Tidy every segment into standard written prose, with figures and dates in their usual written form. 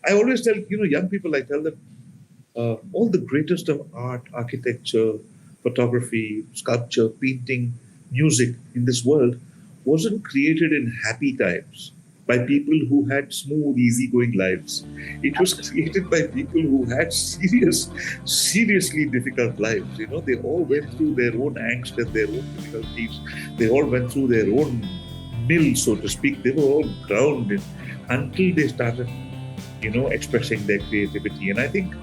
I always tell, young people, I tell them, all the greatest of art, architecture, photography, sculpture, painting, music in this world wasn't created in happy times by people who had smooth, easygoing lives. It was created by people who had seriously difficult lives. They all went through their own angst and their own difficulties. They all went through their own mill, so to speak. They were all drowned in until they started, expressing their creativity. And I think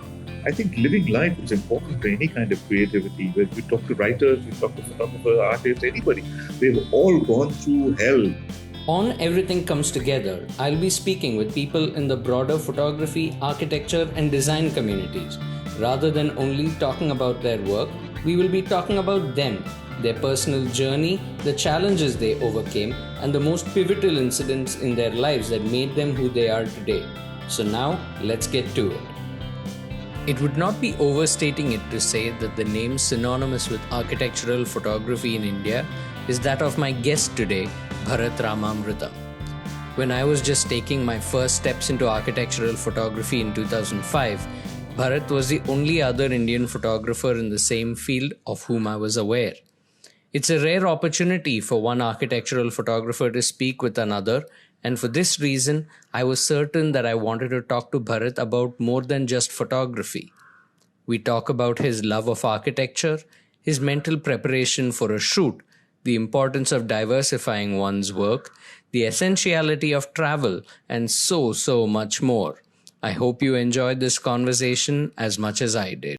living life is important for any kind of creativity. When we talk to writers, we talk to photographers, artists, anybody, they've all gone through hell. On Everything Comes Together, I'll be speaking with people in the broader photography, architecture, and design communities. Rather than only talking about their work, we will be talking about them, their personal journey, the challenges they overcame, and the most pivotal incidents in their lives that made them who they are today. So now, let's get to it. It would not be overstating it to say that the name synonymous with architectural photography in India is that of my guest today, Bharath Ramamrutham. When I was just taking my first steps into architectural photography in 2005, Bharath was the only other Indian photographer in the same field of whom I was aware. It's a rare opportunity for one architectural photographer to speak with another, and for this reason, I was certain that I wanted to talk to Bharath about more than just photography. We talk about his love of architecture, his mental preparation for a shoot, the importance of diversifying one's work, the essentiality of travel, and so much more. I hope you enjoyed this conversation as much as I did.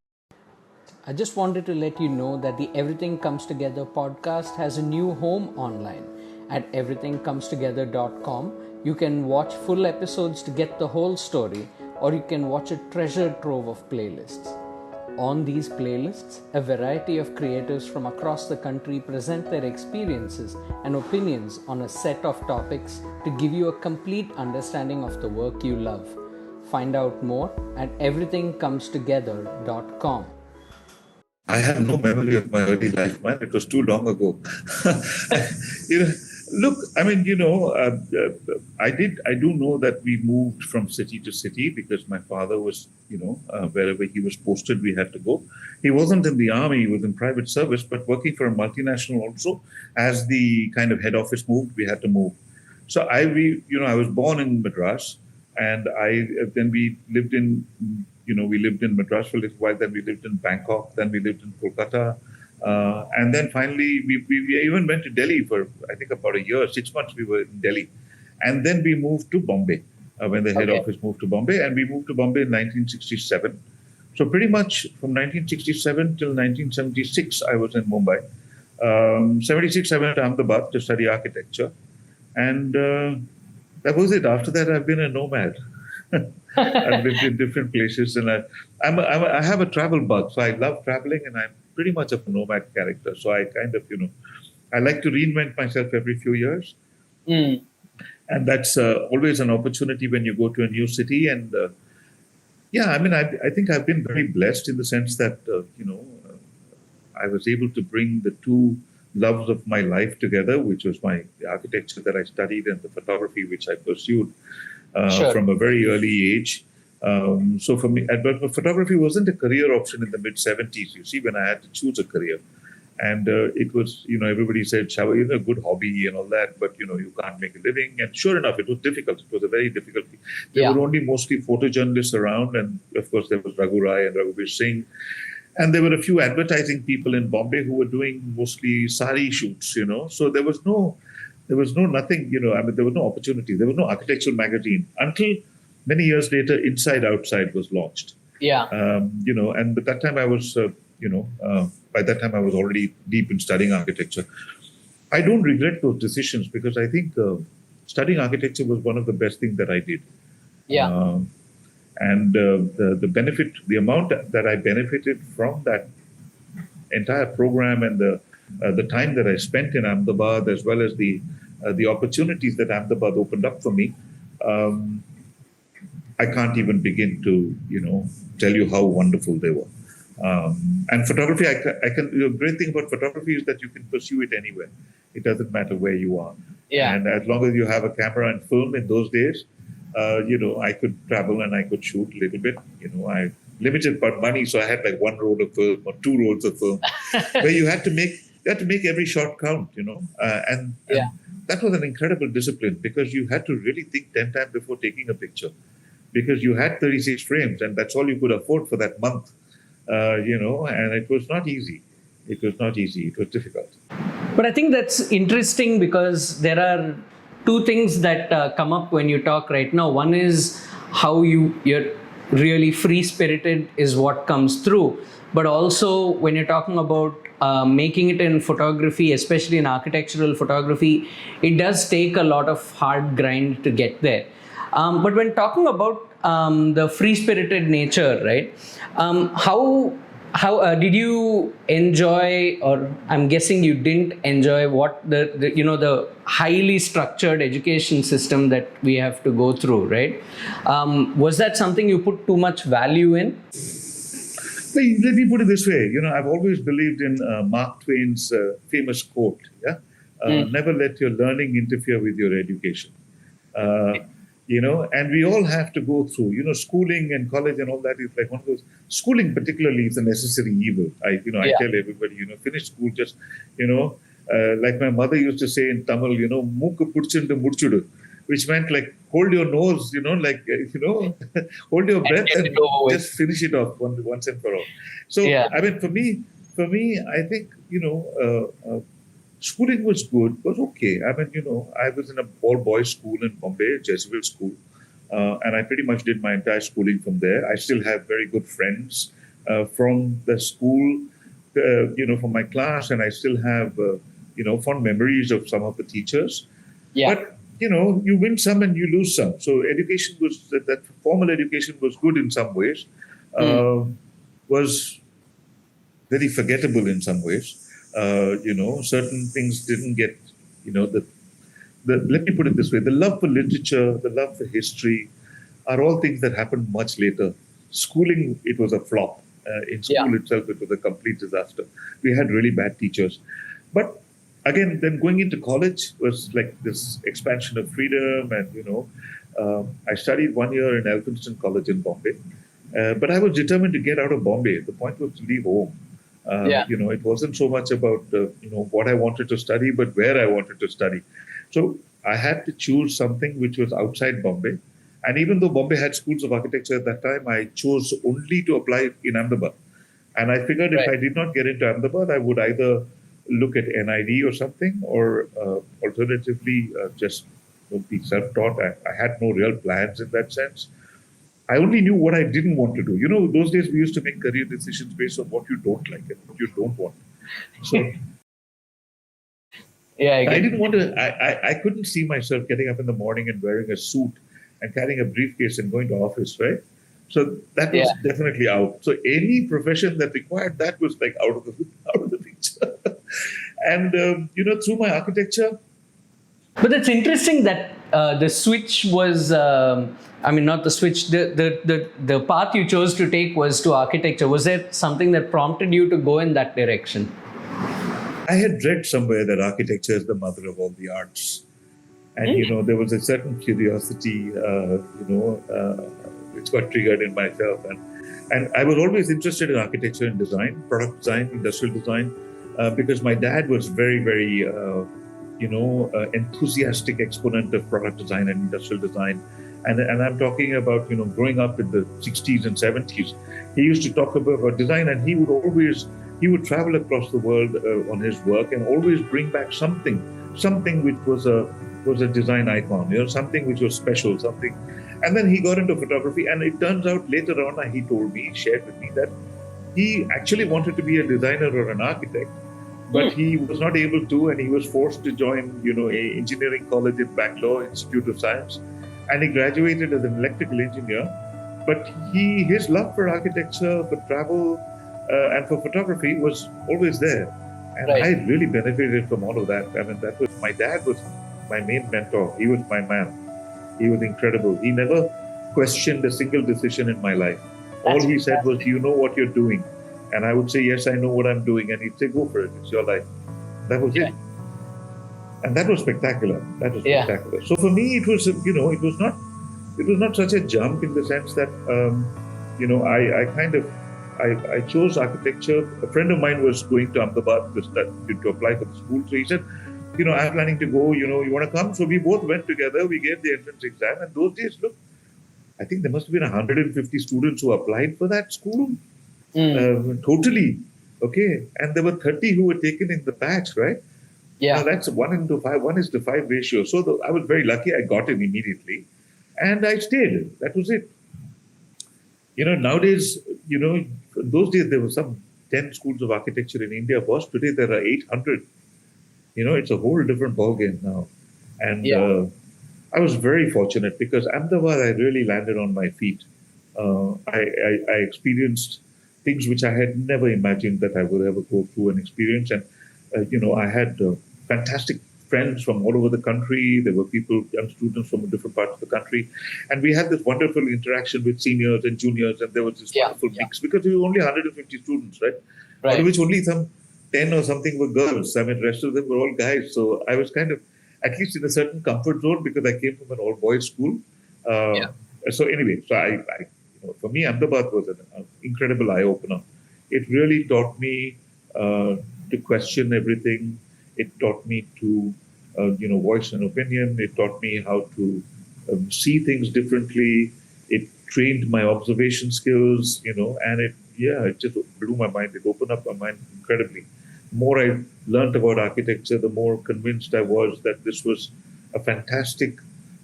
I just wanted to let you know that the Everything Comes Together podcast has a new home online. At everythingcomestogether.com, you can watch full episodes to get the whole story, or you can watch a treasure trove of playlists. On these playlists, a variety of creators from across the country present their experiences and opinions on a set of topics to give you a complete understanding of the work you love. Find out more at everythingcomestogether.com. I have no memory of my early life, man. It was too long ago. Look, I mean, I do know that we moved from city to city because my father was, wherever he was posted, we had to go. He wasn't in the army, he was in private service, but working for a multinational also. As the kind of head office moved, we had to move. So I was born in Madras, and then we lived in Madras for a little while, then we lived in Bangkok, then we lived in Kolkata, and then finally we even went to Delhi for, I think, about a year, 6 months we were in Delhi. And then we moved to Bombay, when the head office moved to Bombay, and we moved to Bombay in 1967. So pretty much from 1967 till 1976, I was in Mumbai. 76, I went to Ahmedabad to study architecture, and that was it. After that, I've been a nomad. I've lived in different places, and I have a travel bug, so I love traveling, and I'm pretty much of a nomad character. So I kind of, I like to reinvent myself every few years, and that's always an opportunity when you go to a new city. And I think I've been very blessed in the sense that I was able to bring the two loves of my life together, which was the architecture that I studied and the photography which I pursued. From a very early age. So for me, but photography wasn't a career option in the mid-70s, you see, when I had to choose a career. And it was, everybody said, Shava, a good hobby and all that, but, you can't make a living. And sure enough, it was difficult. It was a very difficult thing. There were only mostly photojournalists around. And of course, there was Raghu Rai and Raghuveer Singh. And there were a few advertising people in Bombay who were doing mostly sari shoots, So there was nothing, there was no opportunity. There was no architectural magazine until many years later, Inside Outside was launched. And at that time I was, by that time I was already deep in studying architecture. I don't regret those decisions because I think studying architecture was one of the best things that I did. And the benefit, the amount that I benefited from that entire program and the time that I spent in Ahmedabad, as well as the opportunities that Ahmedabad opened up for me, I can't even begin to tell you how wonderful they were. And photography, I can. The great thing about photography is that you can pursue it anywhere. It doesn't matter where you are. And as long as you have a camera and film in those days, I could travel and I could shoot a little bit. I limited but money, so I had like one roll of film or two rolls of film, where you had to make every shot count. And that was an incredible discipline, because you had to really think 10 times before taking a picture, because you had 36 frames and that's all you could afford for that month. And it was not easy. It was not easy. It was difficult. But I think that's interesting, because there are two things that come up when you talk right now. One is how you're really free-spirited is what comes through. But also when you're talking about making it in photography, especially in architectural photography, it does take a lot of hard grind to get there. But when talking about the free-spirited nature, right? How did you enjoy, or I'm guessing you didn't enjoy, what the highly structured education system that we have to go through, right? Was that something you put too much value in? Let me put it this way. I've always believed in Mark Twain's famous quote. Never let your learning interfere with your education. And we all have to go through, schooling and college and all that is like one of those. Schooling particularly is a necessary evil. I tell everybody, finish school, just, like my mother used to say in Tamil, mooku pudichundu mudichudu, which meant like hold your nose, hold your breath and just finish it off once and for all. So, I mean, for me, I think, schooling was good, was okay. I mean, I was in a all-boys school in Bombay, Jesuit school, and I pretty much did my entire schooling from there. I still have very good friends from the school, from my class, and I still have, fond memories of some of the teachers. Yeah. But, you win some and you lose some. So education was, that formal education was good in some ways, was very forgettable in some ways. Certain things didn't get, let me put it this way, the love for literature, the love for history are all things that happened much later. Schooling, it was a flop. In school itself, it was a complete disaster. We had really bad teachers. But again, then going into college was like this expansion of freedom. And, I studied 1 year in Elphinstone College in Bombay. But I was determined to get out of Bombay. The point was to leave home. It wasn't so much about, what I wanted to study, but where I wanted to study. So I had to choose something which was outside Bombay. And even though Bombay had schools of architecture at that time, I chose only to apply in Ahmedabad. And I figured if I did not get into Ahmedabad, I would either look at NID or something, or alternatively just be self-taught. I had no real plans in that sense. I only knew what I didn't want to do. Those days we used to make career decisions based on what you don't like and what you don't want. So I didn't want to, I couldn't see myself getting up in the morning and wearing a suit and carrying a briefcase and going to office, right? So that was definitely out. So any profession that required that was like out of the picture. And, through my architecture. But it's interesting that the switch was, not the switch, the path you chose to take was to architecture. Was there something that prompted you to go in that direction? I had read somewhere that architecture is the mother of all the arts. And, there was a certain curiosity, which got triggered in myself. And I was always interested in architecture and design, product design, industrial design, because my dad was very, very, enthusiastic exponent of product design and industrial design. And I'm talking about, growing up in the 60s and 70s. He used to talk about design, and he would travel across the world on his work and always bring back something which was a design icon, something which was special, something. And then he got into photography, and it turns out later on, he shared with me that he actually wanted to be a designer or an architect, but he was not able to, and he was forced to join, a engineering college in Bangalore, Institute of Science, and he graduated as an electrical engineer. But his love for architecture, for travel, and for photography was always there. And I really benefited from all of that. I mean, my dad was my main mentor. He was my man. He was incredible. He never questioned a single decision in my life. All he said was, you know what you're doing? And I would say, yes, I know what I'm doing. And he'd say, go for it. It's your life. That was it. And that was spectacular. That was spectacular. So for me, it was, it was not it was not such a jump in the sense that, I chose architecture. A friend of mine was going to Ahmedabad to apply for the school. So he said, I'm planning to go, you want to come? So we both went together. We gave the entrance exam. And those days, look, I think there must have been 150 students who applied for that school. Totally. Okay. And there were 30 who were taken in the batch, right? Yeah. Now that's 1:5 ratio. So I was very lucky. I got in immediately. And I stayed. That was it. Nowadays, in those days, there were some 10 schools of architecture in India. Boss, today there are 800. It's a whole different ballgame now. And I was very fortunate because Ahmedabad, I really landed on my feet. I experienced things which I had never imagined that I would ever go through and experience. And, I had fantastic friends from all over the country. There were young students from different parts of the country. And we had this wonderful interaction with seniors and juniors. And there was this wonderful mix because we were only 150 students, right? Out of which only some 10 or something were girls. I mean, the rest of them were all guys. So I was kind of, at least in a certain comfort zone because I came from an all-boys school. So anyway, for me, Ahmedabad was an incredible eye-opener. It really taught me to question everything. It taught me to, voice an opinion. It taught me how to see things differently. It trained my observation skills, and it just blew my mind. It opened up my mind incredibly. The more I learned about architecture, the more convinced I was that this was a fantastic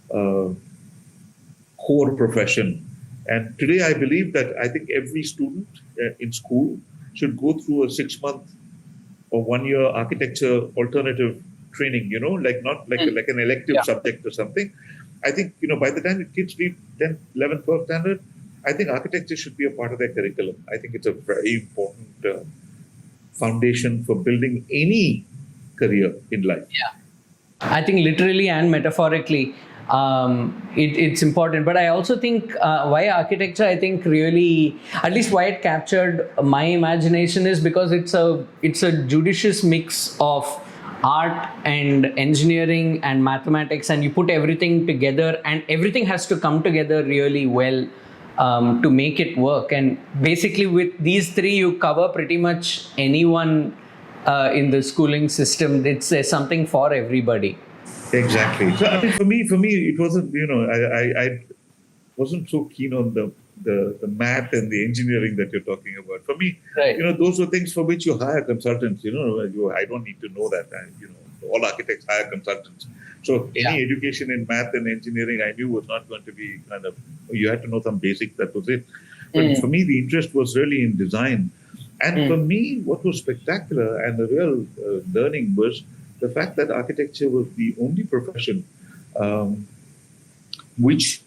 core profession. And today I believe that I think every student in school should go through a 6-month or 1-year architecture alternative training, like an elective subject or something. I think, by the time the kids reach 10th, 11th, 12th standard, I think architecture should be a part of their curriculum. I think it's a very important foundation for building any career in life. Yeah. I think literally and metaphorically, it's important. But I also think why architecture, I think really, at least why it captured my imagination is because it's a judicious mix of art and engineering and mathematics, and you put everything together and everything has to come together really well to make it work. And basically with these three, you cover pretty much anyone in the schooling system. There's something for everybody. Exactly. So I mean, for me, it wasn't. I wasn't so keen on the math and the engineering that you're talking about. For me, those were things for which you hire consultants. I don't need to know that. All architects hire consultants. So any education in math and engineering, I knew was not going to be you had to know some basics. That was it. But for me, the interest was really in design. And for me, what was spectacular and the real learning was the fact that architecture was the only profession which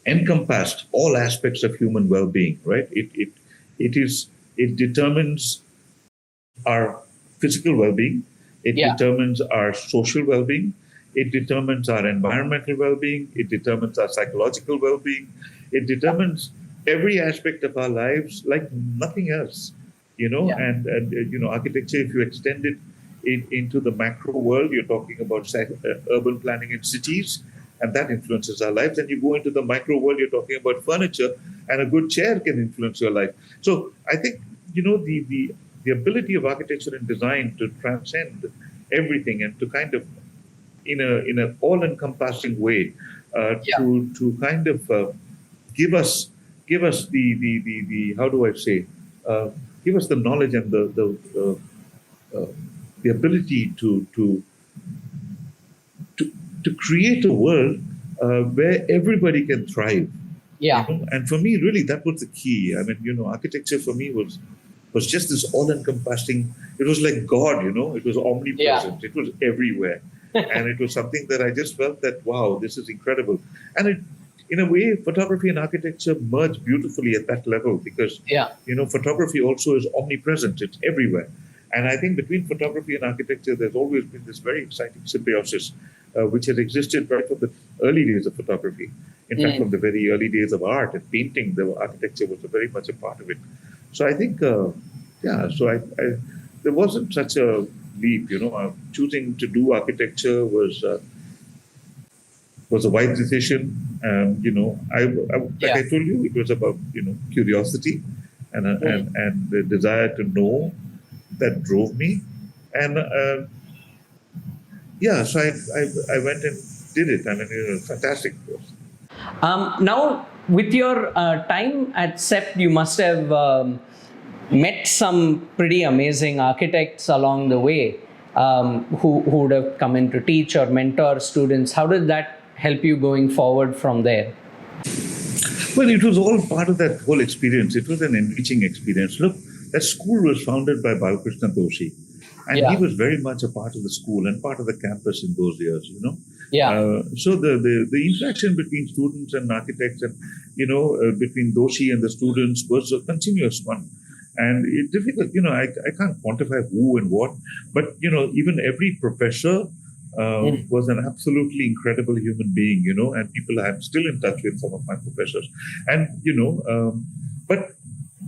encompassed all aspects of human well-being. Right? It determines our physical well-being. It determines our social well-being. It determines our environmental well-being. It determines our psychological well-being. It determines every aspect of our lives like nothing else. And architecture, if you extend it into the macro world, you're talking about urban planning in cities, and that influences our lives. And you go into the micro world, you're talking about furniture, and a good chair can influence your life. So I think, the ability of architecture and design to transcend everything and to kind of, in an all-encompassing way, to kind of give us the how do I say, give us the knowledge and the ability to create a world where everybody can thrive. And for me, really, that was the key. I mean, architecture for me was just this all-encompassing. It was like God, it was omnipresent. It was everywhere. And it was something that I just felt that, wow, this is incredible. And it, in a way, photography and architecture merge beautifully at that level because, photography also is omnipresent. It's everywhere. And I think between photography and architecture, there's always been this very exciting symbiosis, which has existed right from the early days of photography. In fact, from the very early days of art and painting, the architecture was very much a part of it. So I think, there wasn't such a leap, choosing to do architecture was was a wise decision. Like I told you, it was about curiosity and the desire to know that drove me, and so I went and did it. I mean, it was a fantastic course. Now, with your time at SEPT, you must have met some pretty amazing architects along the way who would have come in to teach or mentor students. How did that help you going forward from there? Well, it was all part of that whole experience. It was an enriching experience. Look, that school was founded by Balakrishna Doshi, and he was very much a part of the school and part of the campus in those years, So the interaction between students and architects and, between Doshi and the students was a continuous one. And it's difficult, I can't quantify who and what, but, even every professor was an absolutely incredible human being, and people I'm still in touch with some of my professors. And, but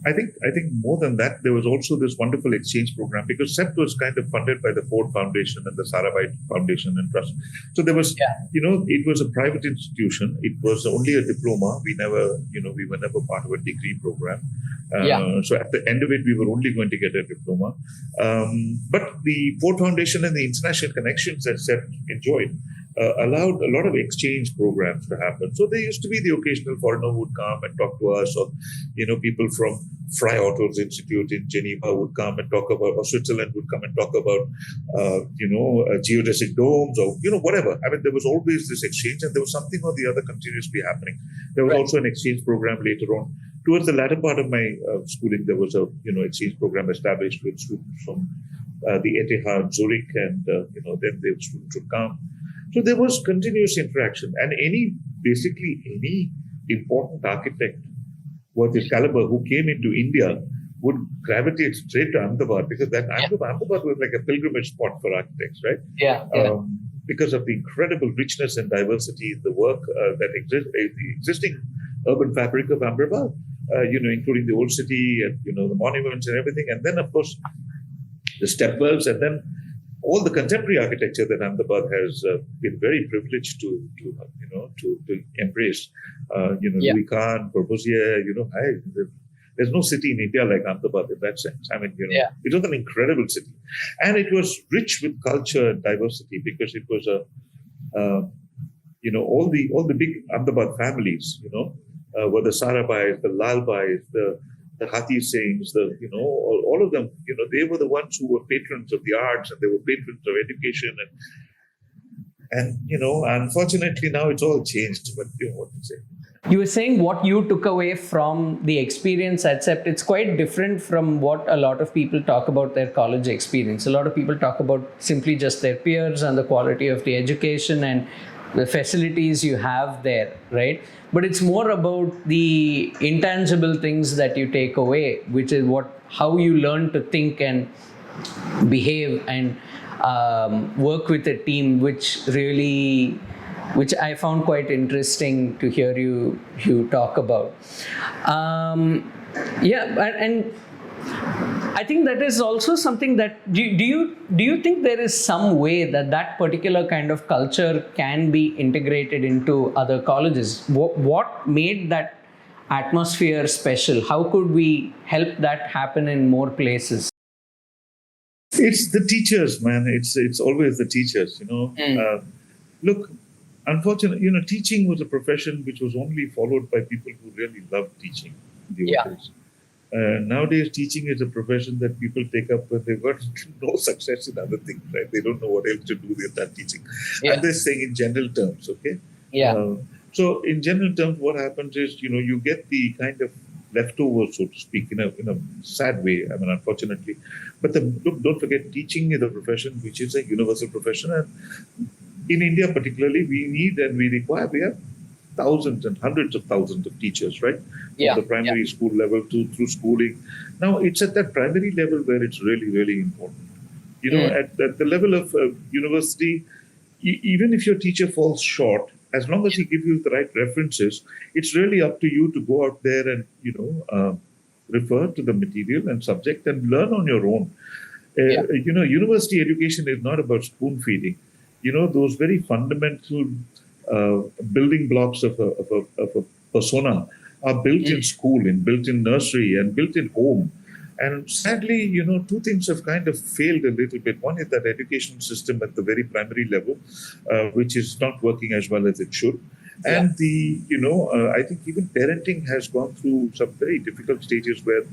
I think more than that, there was also this wonderful exchange program, because SEPT was kind of funded by the Ford Foundation and the Sarabhai Foundation and Trust. So there was, it was a private institution. It was only a diploma. We were never part of a degree program. So at the end of it, we were only going to get a diploma. But the Ford Foundation and the international connections that SEPT enjoyed allowed a lot of exchange programs to happen. So there used to be the occasional foreigner who would come and talk to us, or people from Fry Otto's Institute in Geneva would come and talk about, or Switzerland would come and talk about, geodesic domes, or whatever. I mean, there was always this exchange, and there was something or the other continuously happening. There was also an exchange program later on. Towards the latter part of my schooling, there was a exchange program established with students from the ETH Zurich, and then the students would come. So there was continuous interaction, and basically any important architect worth his caliber who came into India would gravitate straight to Ahmedabad, because Ahmedabad was like a pilgrimage spot for architects, right? Because of the incredible richness and diversity in the work that exists, the existing urban fabric of Ahmedabad, including the old city and the monuments and everything, and then of course the stepwells, and then all the contemporary architecture that Ahmedabad has been very privileged to embrace. Louis Kahn, Corbusier, there's no city in India like Ahmedabad in that sense. I mean, it was an incredible city, and it was rich with culture and diversity, because it was all the big Ahmedabad families, were the Sarabhais, the Lalbhais, the Hathi Singhs, all of them, they were the ones who were patrons of the arts, and they were patrons of education, and unfortunately now it's all changed. But what to say? You were saying what you took away from the experience at SEPT. It's quite different from what a lot of people talk about their college experience. A lot of people talk about simply just their peers and the quality of the education and the facilities you have there, right? But it's more about the intangible things that you take away, which is how you learn to think and behave and work with a team, which I found quite interesting to hear you talk about. And I think that is also something that do you think there is some way that particular kind of culture can be integrated into other colleges? What made that atmosphere special? How could we help that happen in more places? It's the teachers, man. It's always the teachers. Look, unfortunately, teaching was a profession which was only followed by people who really loved teaching in the old days. Nowadays, teaching is a profession that people take up when they've got no success in other things, right? They don't know what else to do with that teaching. I'm just saying in general terms, okay? So in general terms, what happens is, you get the kind of leftovers, so to speak, in a sad way, I mean, unfortunately. But look, don't forget, teaching is a profession which is a universal profession. And in India particularly, we have thousands and hundreds of thousands of teachers, right? From the primary school level through schooling. Now, it's at that primary level where it's really, really important. At the level of university, even if your teacher falls short, as long as he gives you the right references, it's really up to you to go out there and, refer to the material and subject and learn on your own. University education is not about spoon feeding. Those very fundamental building blocks of a persona are built in school, built in nursery, and built in home. And sadly, two things have kind of failed a little bit. One is that education system at the very primary level, which is not working as well as it should. And I think even parenting has gone through some very difficult stages where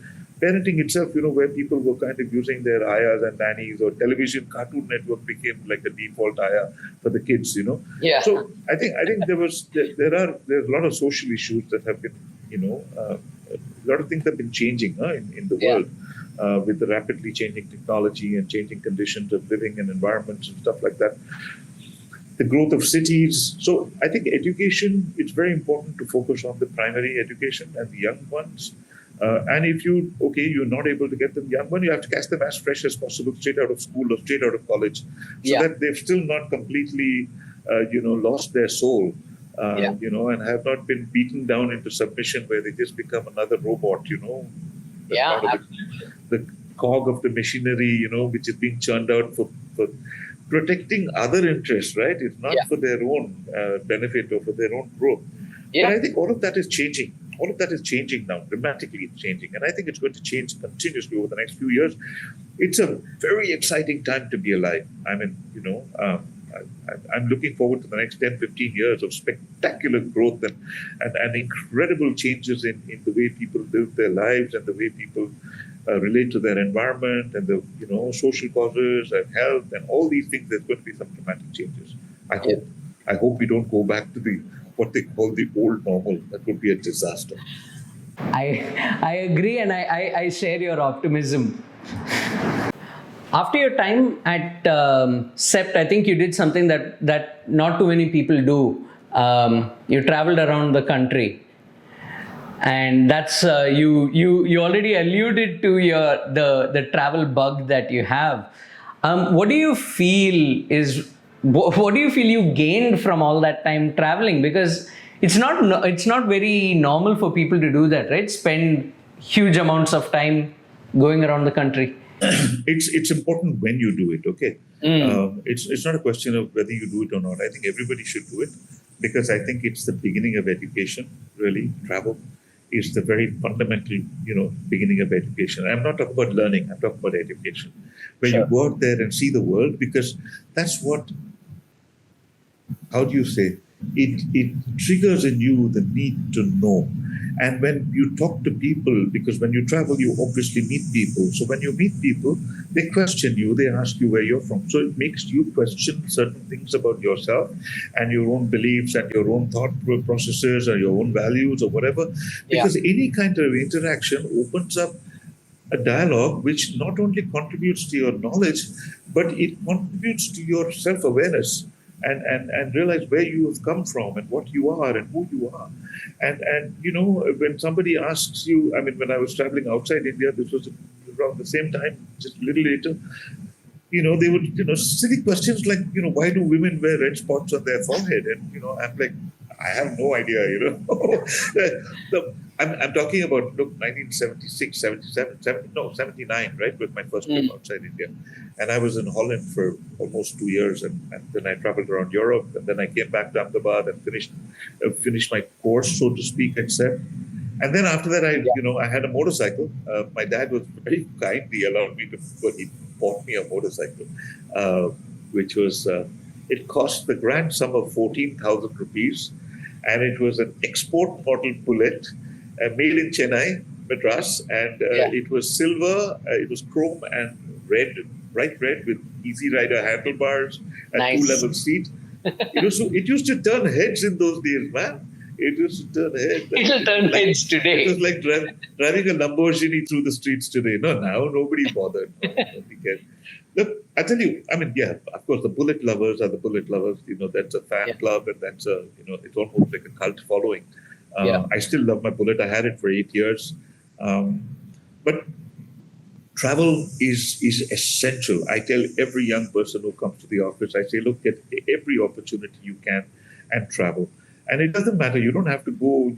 parenting itself, where people were kind of using their ayahs and nannies, or television Cartoon Network became like the default ayah for the kids, Yeah. So I think there's a lot of social issues that have been, a lot of things have been changing in the world with the rapidly changing technology and changing conditions of living and environments and stuff like that. The growth of cities. So I think education, it's very important to focus on the primary education and the young ones. And if you're not able to get them young one, you have to catch them as fresh as possible, straight out of school or straight out of college, so that they've still not completely, lost their soul, and have not been beaten down into submission where they just become another robot, the cog of the machinery, which is being churned out for protecting other interests, right? It's not for their own benefit or for their own growth. But I think all of that is changing. All of that is changing now, dramatically it's changing. And I think it's going to change continuously over the next few years. It's a very exciting time to be alive. I mean, I'm looking forward to the next 10, 15 years of spectacular growth and incredible changes in the way people live their lives and the way people relate to their environment and the, social causes and health and all these things. There's going to be some dramatic changes. I hope we don't go back to what they call the old normal. That would be a disaster. I agree, and I share your optimism. After your time at CEPT, I think you did something that not too many people do. You traveled around the country, and that's you already alluded to the travel bug that you have. What do you feel you gained from all that time traveling? Because it's not very normal for people to do that, right? Spend huge amounts of time going around the country. It's important when you do it, okay? It's not a question of whether you do it or not. I think everybody should do it because I think it's the beginning of education, really. Travel is the very fundamental, beginning of education. I'm not talking about learning, I'm talking about education. When you go out there and see the world, because that's what, how do you say, it triggers in you the need to know. And when you talk to people, because when you travel, you obviously meet people. So when you meet people, they question you, they ask you where you're from. So it makes you question certain things about yourself and your own beliefs and your own thought processes or your own values or whatever. Because any kind of interaction opens up a dialogue which not only contributes to your knowledge, but it contributes to your self-awareness. And realize where you have come from and what you are and who you are. And when somebody asks you, I mean, when I was traveling outside India, this was around the same time, just a little later, they would, silly questions like, why do women wear red spots on their forehead? And, I'm like, I have no idea, I'm talking about, 1976, 77, 79, right, with my first trip outside India. And I was in Holland for almost 2 years. And then I traveled around Europe. And then I came back to Ahmedabad and finished my course, so to speak, at CEPT. And then after that, I had a motorcycle. My dad was very kind. He allowed me he bought me a motorcycle, which was, it cost the grand sum of 14,000 rupees. And it was an export model Bullet, made in Chennai, Madras. And it was silver, it was chrome and red, bright red with easy rider handlebars and two-level seat. So it used to turn heads in those days, man. It used to turn heads. It'll turn heads today. It was like driving a Lamborghini through the streets today. No, now nobody bothered. Nobody cared. Look, I tell you, I mean, of course, the Bullet lovers are the Bullet lovers. That's a fan club, and that's it's almost like a cult following. I still love my Bullet. I had it for 8 years. But travel is essential. I tell every young person who comes to the office, I say, look, get every opportunity you can and travel. And it doesn't matter. You don't have to go,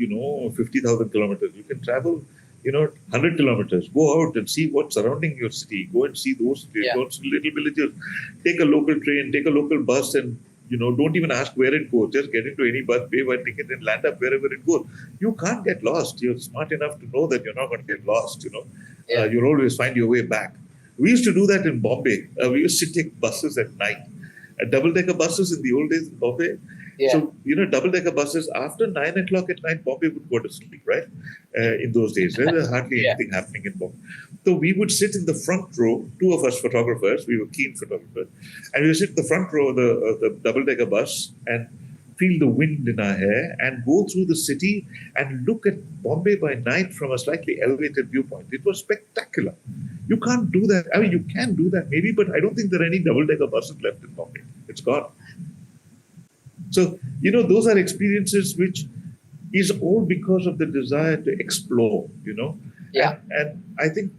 50,000 kilometers. You can travel, 100 kilometers. Go out and see what's surrounding your city. Go and see those little villages. Take a local train, take a local bus, and, don't even ask where it goes. Just get into any bus, pay one ticket and land up wherever it goes. You can't get lost. You're smart enough to know that you're not going to get lost, You'll always find your way back. We used to do that in Bombay. We used to take buses at night. Double-decker buses in the old days in Bombay. Yeah. So, double-decker buses, after 9 o'clock at night, Bombay would go to sleep, right? In those days, there was hardly anything happening in Bombay. So we would sit in the front row, two of us photographers, we were keen photographers, and we would sit in the front row of the double-decker bus and feel the wind in our hair and go through the city and look at Bombay by night from a slightly elevated viewpoint. It was spectacular. You can't do that. I mean, you can do that maybe, but I don't think there are any double-decker buses left in Bombay. It's gone. So, those are experiences which is all because of the desire to explore, Yeah. And I think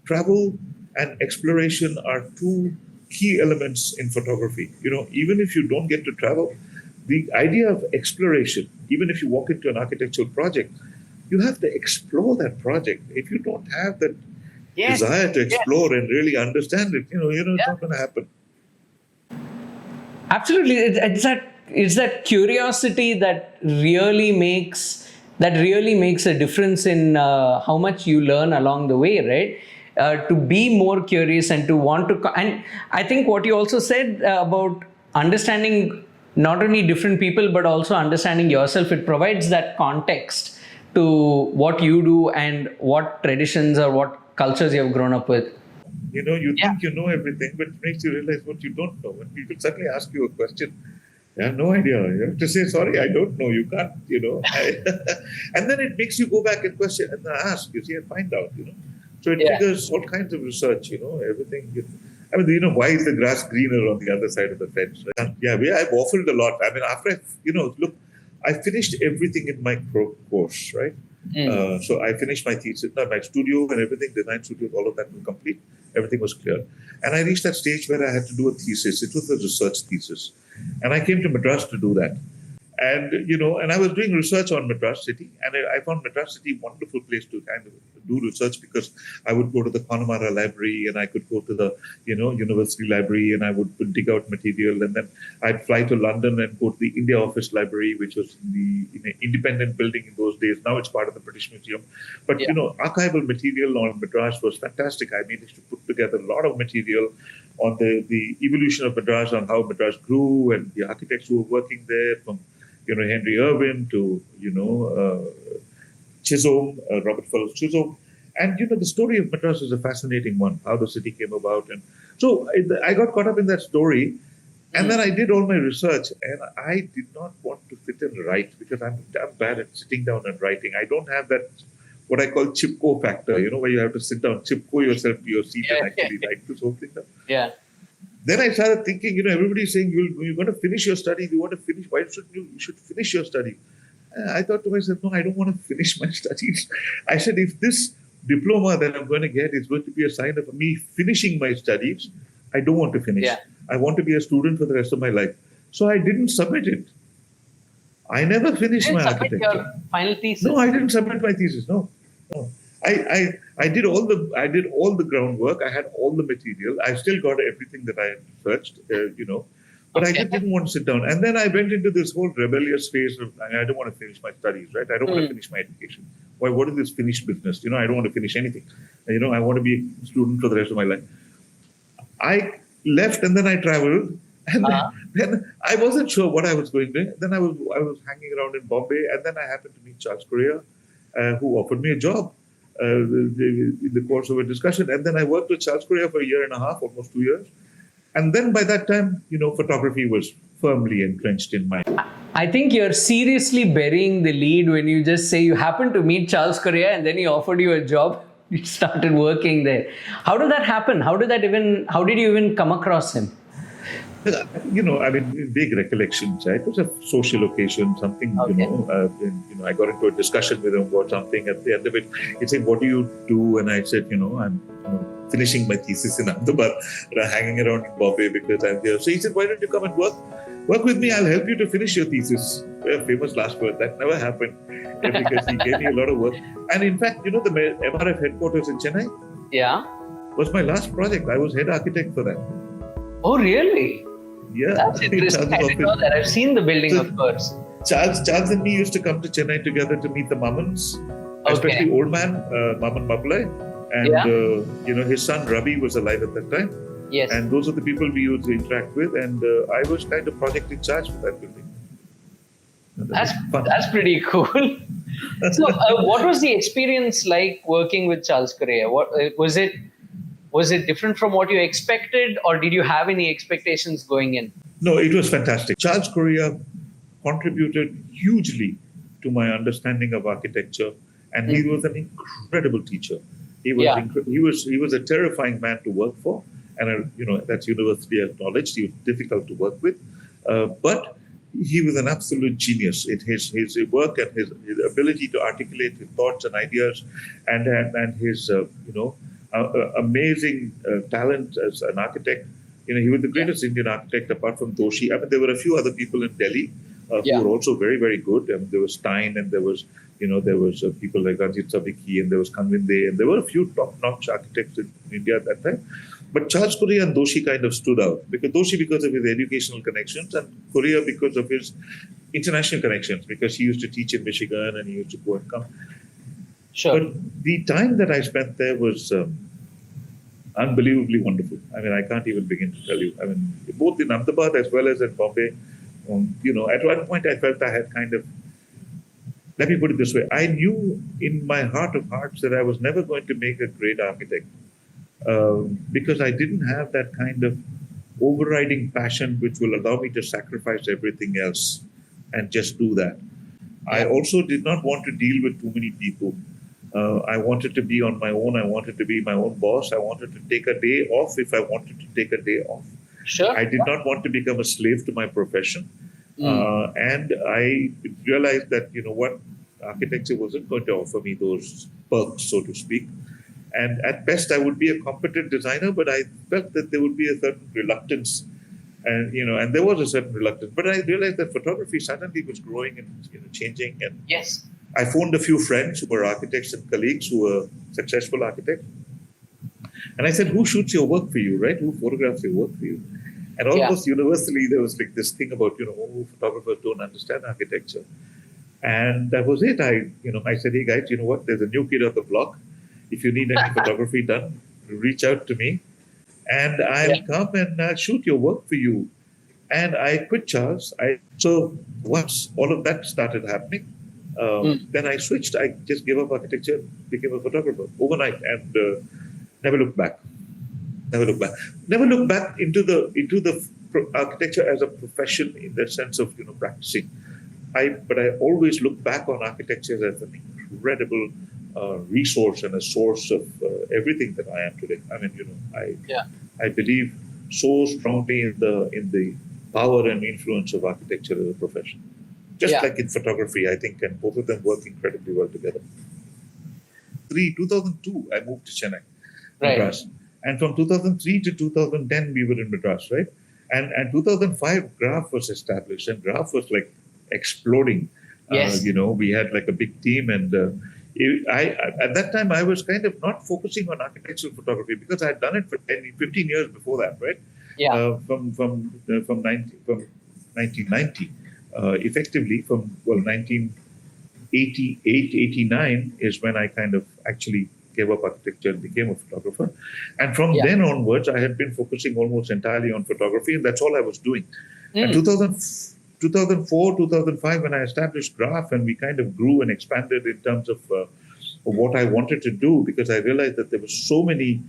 travel and exploration are two key elements in photography. Even if you don't get to travel, the idea of exploration, even if you walk into an architectural project, you have to explore that project. If you don't have that desire to explore and really understand it, it's not going to happen. Absolutely. It's that curiosity that really makes a difference in how much you learn along the way, right? To be more curious and to want to... And I think what you also said about understanding not only different people, but also understanding yourself, it provides that context to what you do and what traditions or what cultures you have grown up with. You think you know everything, but it makes you realize what you don't know. When people suddenly ask you a question, you have no idea. You have to say, sorry, I don't know. You can't, and then it makes you go back and question and ask, and find out, So it triggers all kinds of research, everything. I mean, why is the grass greener on the other side of the fence? Right? I've waffled a lot. I mean, after I finished everything in my course, right? So I finished my thesis, my studio and everything, design studio, all of that was complete. Everything was clear. And I reached that stage where I had to do a thesis. It was a research thesis. And I came to Madras to do that. And, and I was doing research on Madras city. And I found Madras city a wonderful place to kind of do research because I would go to the Connemara library and I could go to the, university library and I would dig out material. And then I'd fly to London and go to the India Office Library, which was in an independent building in those days. Now it's part of the British Museum. But, archival material on Madras was fantastic. I managed to put together a lot of material on the evolution of Madras, on how Madras grew and the architects who were working there from Henry Irwin to, Chisholm, Robert Furlong Chisholm. And, the story of Madras is a fascinating one, how the city came about. And so I got caught up in that story. And then I did all my research. And I did not want to sit and write because I'm bad at sitting down and writing. I don't have that, what I call chipko factor, where you have to sit down, chipko yourself to your seat and actually write this whole thing down. Yeah. Then I started thinking, everybody's saying you're going to finish your studies. You want to finish. Why shouldn't you? You should finish your studies. I thought to myself, no, I don't want to finish my studies. I said, if this diploma that I'm going to get is going to be a sign of me finishing my studies, I don't want to finish. Yeah. I want to be a student for the rest of my life. So I didn't submit it. I never finished my architecture. Your final thesis? No, I didn't submit my thesis. No. I did all the groundwork. I had all the material. I still got everything that I had researched, but I just didn't want to sit down. And then I went into this whole rebellious phase of, I don't want to finish my studies, right? I don't want to finish my education. Why? What is this finished business? I don't want to finish anything. I want to be a student for the rest of my life. I left and then I traveled. And then I wasn't sure what I was going to do. Then I was hanging around in Bombay, and then I happened to meet Charles Correa, who offered me a job. In the course of a discussion. And then I worked with Charles Correa for a year and a half, almost 2 years. And then by that time, photography was firmly entrenched in my... I think you're seriously burying the lead when you just say you happened to meet Charles Correa and then he offered you a job. You started working there. How did that happen? How did you even come across him? Big recollections. Right? It was a social occasion, something, I got into a discussion with him about something. At the end of it, he said, what do you do? And I said, I'm finishing my thesis in Ahmedabad, hanging around in Bombay because I'm here. So he said, why don't you come and work with me? I'll help you to finish your thesis. A famous last word. That never happened because he gave me a lot of work. And in fact, the MRF headquarters in Chennai was my last project. I was head architect for that. Oh, really? Yeah. That's interesting. I didn't know that. I've seen the building, So- of course. Charles and me used to come to Chennai together to meet the Mamans, especially old man, Maman Mablai. And, his son Ravi was alive at that time. Yes. And those are the people we used to interact with. And I was kind of project in charge for that building. And that was fun. That's pretty cool. So, what was the experience like working with Charles Correa? What was it? Was it different from what you expected, or did you have any expectations going in? No, it was fantastic. Charles Correa contributed hugely to my understanding of architecture, and he was an incredible teacher. He was he was a terrifying man to work for, and that's universally acknowledged. He was difficult to work with, but he was an absolute genius in his work and his ability to articulate his thoughts and ideas, and his amazing talent as an architect. He was the greatest Indian architect apart from Doshi. I mean, there were a few other people in Delhi who were also very, very good. I mean, there was Stein, and there was people like Ranjit Sabiki, and there was Kanvinde, and there were a few top-notch architects in India at that time. But Charles Correa and Doshi kind of stood out. Doshi because of his educational connections, and Correa because of his international connections, because he used to teach in Michigan and he used to go and come. Sure. But the time that I spent there was unbelievably wonderful. I mean, I can't even begin to tell you. I mean, both in Ahmedabad as well as in Bombay, at one point I felt I had kind of, let me put it this way, I knew in my heart of hearts that I was never going to make a great architect because I didn't have that kind of overriding passion which will allow me to sacrifice everything else and just do that. I also did not want to deal with too many people. I wanted to be on my own. I wanted to be my own boss. I wanted to take a day off if I wanted to take a day off. Sure. I did not want to become a slave to my profession. And I realized that, architecture wasn't going to offer me those perks, so to speak. And at best, I would be a competent designer, but I felt that there would be a certain reluctance. And there was a certain reluctance. But I realized that photography suddenly was growing and changing. And yes. I phoned a few friends who were architects and colleagues who were successful architects. And I said, who shoots your work for you, right? Who photographs your work for you? And almost universally, there was like this thing about, photographers don't understand architecture. And that was it. I said, hey guys, you know what? There's a new kid on the block. If you need any photography done, reach out to me. And I'll come and I'll shoot your work for you. And I quit Charles. So once all of that started happening, then I switched. I just gave up architecture, became a photographer overnight, and never looked back. Never looked back into the architecture as a profession in the sense of practicing. But I always look back on architecture as an incredible resource and a source of everything that I am today. I mean, I believe so strongly in the power and influence of architecture as a profession. Just like in photography, I think, and both of them work incredibly well together. 2002, I moved to Chennai, Madras. And from 2003 to 2010, we were in Madras, right? And 2005, Graph was established, and Graph was like exploding. Yes. We had like a big team, and at that time, I was kind of not focusing on architectural photography because I had done it for 15 years before that, right? Yeah. From 1990. Effectively from 1988, 89 is when I kind of actually gave up architecture and became a photographer. And from then onwards, I had been focusing almost entirely on photography, and that's all I was doing. And 2004, 2005, when I established Graph, and we kind of grew and expanded in terms of what I wanted to do, because I realized that there were so many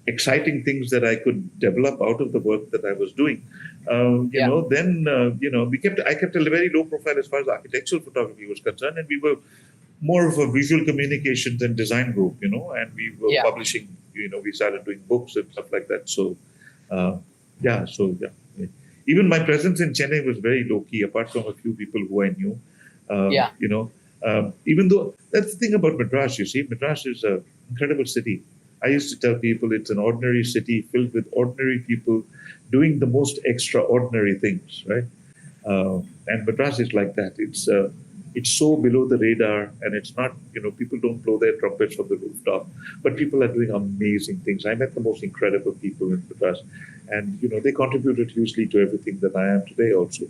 exciting things that I could develop out of the work that I was doing. I kept a very low profile as far as architectural photography was concerned, and we were more of a visual communications and design group, and we were publishing, we started doing books and stuff like that. So, even my presence in Chennai was very low key, apart from a few people who I knew. Even though that's the thing about Madras, you see, Madras is an incredible city. I used to tell people it's an ordinary city filled with ordinary people doing the most extraordinary things, right? And Madras is like that. it's so below the radar, and it's not, people don't blow their trumpets from the rooftop, but people are doing amazing things. I met the most incredible people in Madras, and they contributed hugely to everything that I am today also.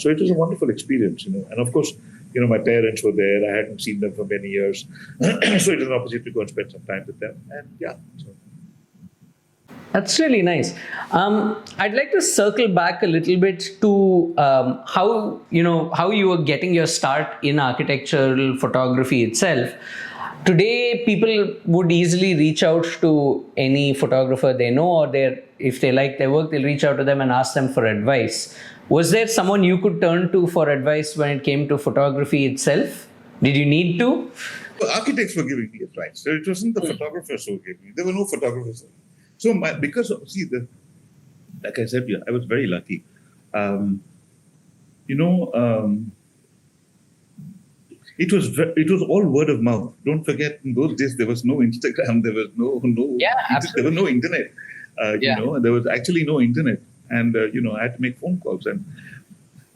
So it was a wonderful experience, and of course, my parents were there. I hadn't seen them for many years, so it was an opportunity to go and spend some time with them, and yeah. So. That's really nice. I'd like to circle back a little bit to how you were getting your start in architectural photography itself. Today, people would easily reach out to any photographer they know, or if they like their work, they'll reach out to them and ask them for advice. Was there someone you could turn to for advice when it came to photography itself? Did you need to? Well, architects were giving me advice. So it wasn't the photographers who gave me. There were no photographers. So like I said, I was very lucky. It was all word of mouth. Don't forget, in those days there was no Instagram, there was no there was no internet. There was actually no internet, and I had to make phone calls, and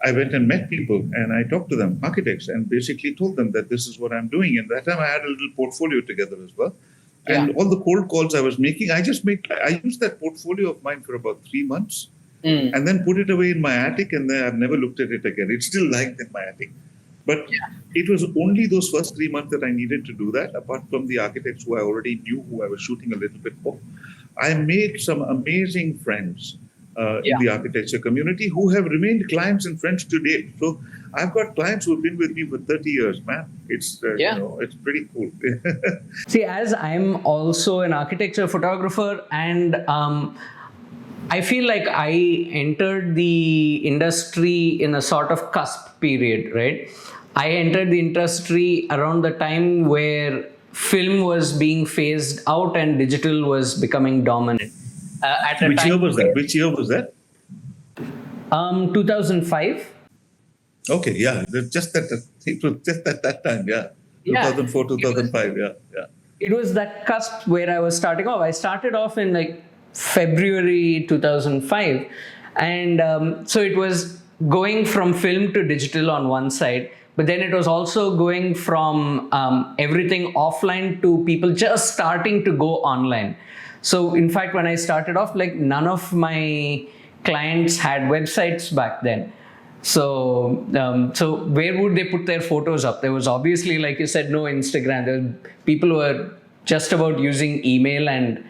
I went and met people, and I talked to them, architects, and basically told them that this is what I'm doing. And that time I had a little portfolio together as well. And all the cold calls I was making, I used that portfolio of mine for about 3 months and then put it away in my attic, and then I've never looked at it again. It's still lying in my attic. But it was only those first 3 months that I needed to do that, apart from the architects who I already knew, who I was shooting a little bit for. I made some amazing friends in the architecture community who have remained clients and friends today. So I've got clients who have been with me for 30 years, man. It's, it's pretty cool. See, as I'm also an architecture photographer, and I feel like I entered the industry in a sort of cusp period, right? I entered the industry around the time where film was being phased out and digital was becoming dominant. Which year was that? 2005. Okay, yeah, it was just at that time, 2004, 2005, It was that cusp where I was starting off. I started off in like February 2005, and so it was going from film to digital on one side, but then it was also going from everything offline to people just starting to go online. So in fact, when I started off, like none of my clients had websites back then. So where would they put their photos up? There was obviously, like you said, no Instagram. There were people who were just about using email and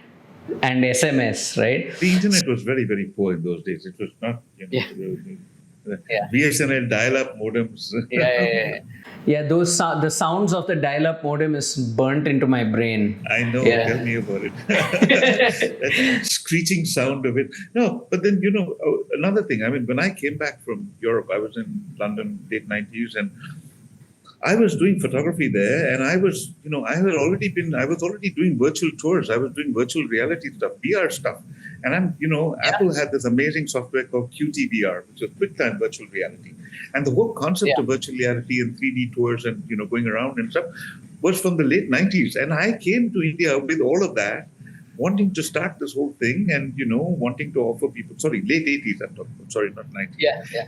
SMS, right? The internet was very, very poor in those days. It was not, BSNL dial-up modems. The sounds of the dial-up modem is burnt into my brain. I know. Tell me about it. That screeching sound of it. No, but then another thing. I mean, when I came back from Europe, I was in London late 90s, and I was doing photography there, and I was already doing virtual tours. I was doing virtual reality stuff, VR stuff. And Apple had this amazing software called QTVR, which was QuickTime Virtual Reality. And the whole concept of virtual reality and 3D tours and, going around and stuff was from the late 90s. And I came to India with all of that, wanting to start this whole thing and, wanting to offer people, late 80s I'm talking about, not 90s.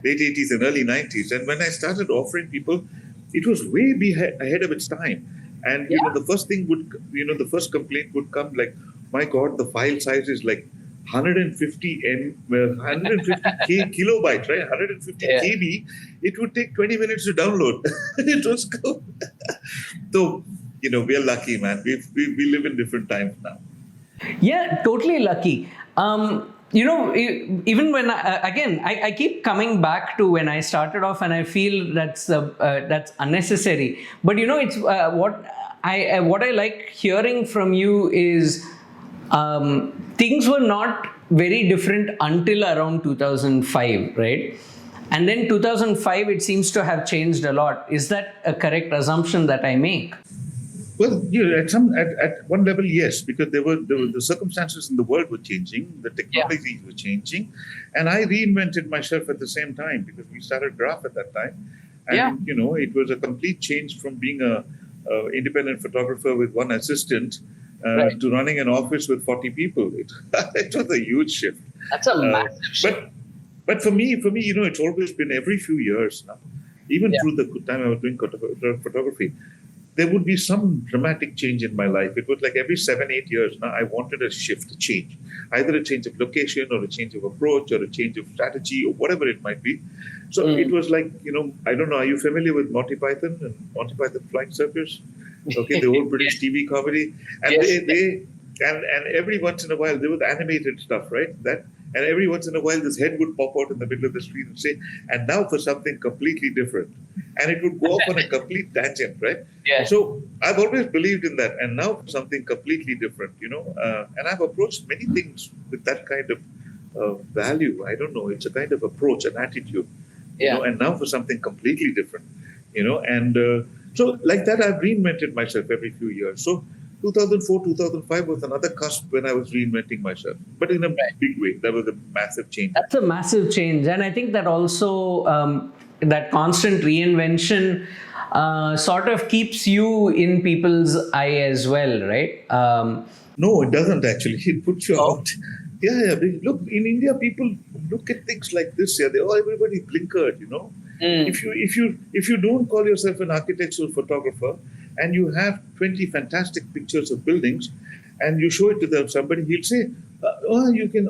Late 80s and early 90s. And when I started offering people, it was way ahead of its time. And, the first thing the first complaint would come like, my God, the file size is like 150 kilobytes, right? 150 KB. It would take 20 minutes to download. It was cool. So, we are lucky, man. We live in different times now. Yeah, totally lucky. Even when I keep coming back to when I started off, and I feel that's unnecessary. But it's what I like hearing from you is things were not very different until around 2005, right? And then 2005, it seems to have changed a lot. Is that a correct assumption that I make? Well, at one level, yes, because there were the circumstances in the world were changing, the technologies were changing, and I reinvented myself at the same time because we started Graph at that time, and it was a complete change from being a independent photographer with one assistant to running an office with 40 people. It was a huge shift. That's a massive shift. But for me, it's always been every few years now. even through the time I was doing photography, there would be some dramatic change in my life. It was like every 7-8 years now, I wanted a shift, a change, either a change of location or a change of approach or a change of strategy or whatever it might be. So it was like, I don't know, are you familiar with Monty Python and Monty Python Flying Circus? Okay, the old British TV comedy. And and every once in a while, there was animated stuff, right? And every once in a while, this head would pop out in the middle of the screen and say, and now for something completely different. And it would go off on a complete tangent, right? Yeah. So I've always believed in that. And now for something completely different, and I've approached many things with that kind of value. I don't know. It's a kind of approach, an attitude, and now for something completely different, and so like that, I've reinvented myself every few years. So 2004, 2005 was another cusp when I was reinventing myself, but in a big way. That was a massive change. That's a massive change. And I think that also that constant reinvention sort of keeps you in people's eye as well, right? No, it doesn't actually. It puts you out. Yeah. Look, in India, people look at things like this. Yeah, everybody blinkered, If you don't call yourself an architectural photographer and you have 20 fantastic pictures of buildings and you show it to somebody, he'll say, you can.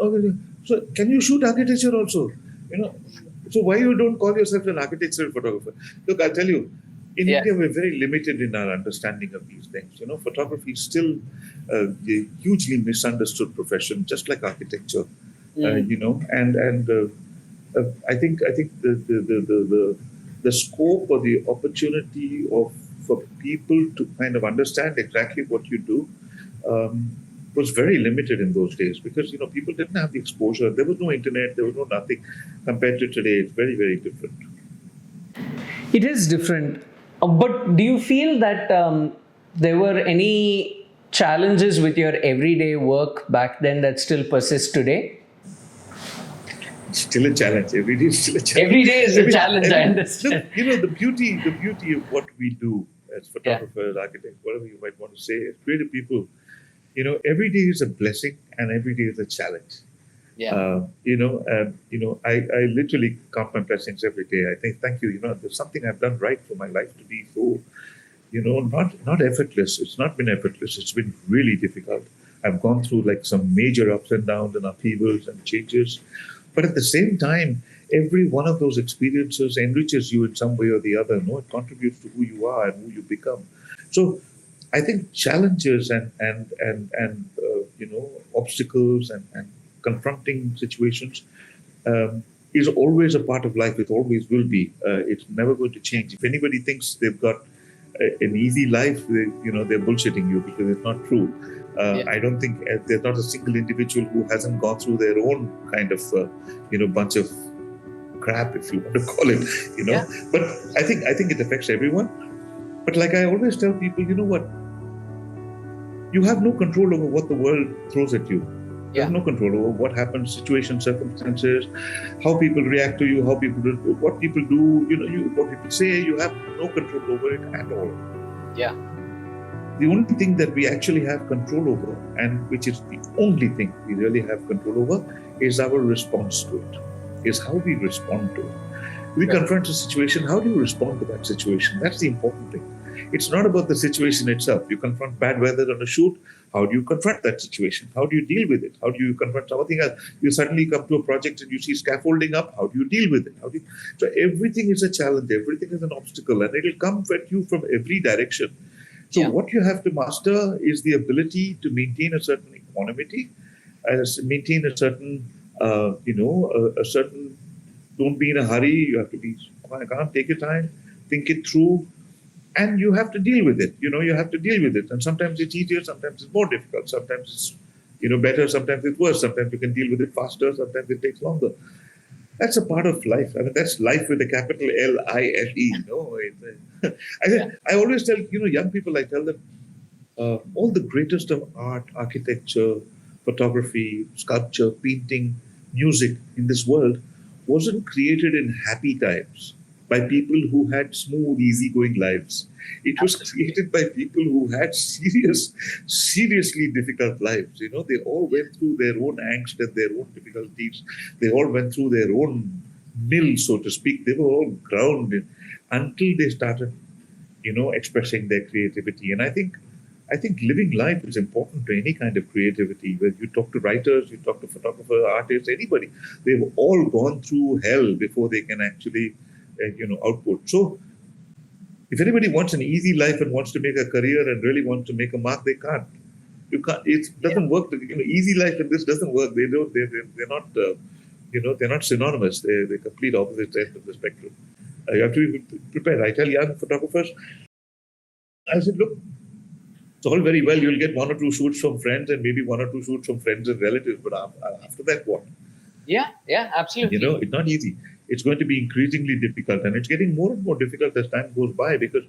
So can you shoot architecture also? So why you don't call yourself an architectural photographer? Look, I'll tell you, in India, we're very limited in our understanding of these things. Photography is still a hugely misunderstood profession, just like architecture. And I think the scope or the opportunity for people to kind of understand exactly what you do was very limited in those days because people didn't have the exposure. There was no internet. There was no nothing compared to today. It's very, very different. It is different. But do you feel that there were any challenges with your everyday work back then that still persist today? Still a challenge. Every day is still a challenge. Every day is a challenge, I understand. Look, the beauty of what we do as photographers, architects, whatever you might want to say, as creative people, every day is a blessing and every day is a challenge. Yeah. I literally count my blessings every day. I think, thank you. There's something I've done right for my life to be so, not effortless. It's not been effortless. It's been really difficult. I've gone through like some major ups and downs and upheavals and changes. But at the same time, every one of those experiences enriches you in some way or the other. It contributes to who you are and who you become. So I think challenges and obstacles and confronting situations is always a part of life. It always will be. It's never going to change. If anybody thinks they've got an easy life, they're bullshitting you because it's not true. I don't think there's not a single individual who hasn't gone through their own kind of, bunch of crap, if you want to call it, But I think it affects everyone. But like I always tell people, you know what? You have no control over what the world throws at you. You have no control over what happens, situations, circumstances, how people react to you, what people do, what people say. You have no control over it at all. Yeah. The only thing that we actually have control over, and which is the only thing we really have control over, is our response to it, is how we respond to it. We confront a situation, how do you respond to that situation? That's the important thing. It's not about the situation itself. You confront bad weather on a shoot, how do you confront that situation? How do you deal with it? How do you confront something else? You suddenly come to a project and you see scaffolding up, how do you deal with it? So everything is a challenge, everything is an obstacle, and it'll come at you from every direction. So what you have to master is the ability to maintain a certain equanimity, maintain a certain, don't be in a hurry. You have to be calm, take your time, think it through, and you have to deal with it. You have to deal with it. And sometimes it's easier, sometimes it's more difficult, sometimes it's, better, sometimes it's worse, sometimes you can deal with it faster, sometimes it takes longer. That's a part of life. I mean, that's life with a capital L-I-F-E. I always tell young people, I tell them, all the greatest of art, architecture, photography, sculpture, painting, music in this world wasn't created in happy times by people who had smooth, easygoing lives. It was created by people who had seriously difficult lives. They all went through their own angst and their own difficulties. They all went through their own mill, so to speak. They were all ground until they started, expressing their creativity. And I think living life is important to any kind of creativity. When you talk to writers, you talk to photographers, artists, anybody, they've all gone through hell before they can actually, output. So if anybody wants an easy life and wants to make a career and really wants to make a mark, they can't. You can't. It doesn't work. Easy life and this doesn't work. They don't. They're not. They're not synonymous. They're complete opposite ends of the spectrum. You have to be prepared. I tell young photographers, I said, look, it's all very well. You'll get one or two shoots from friends and maybe one or two shoots from friends and relatives. But after that, what? Yeah, absolutely. It's not easy. It's going to be increasingly difficult. And it's getting more and more difficult as time goes by because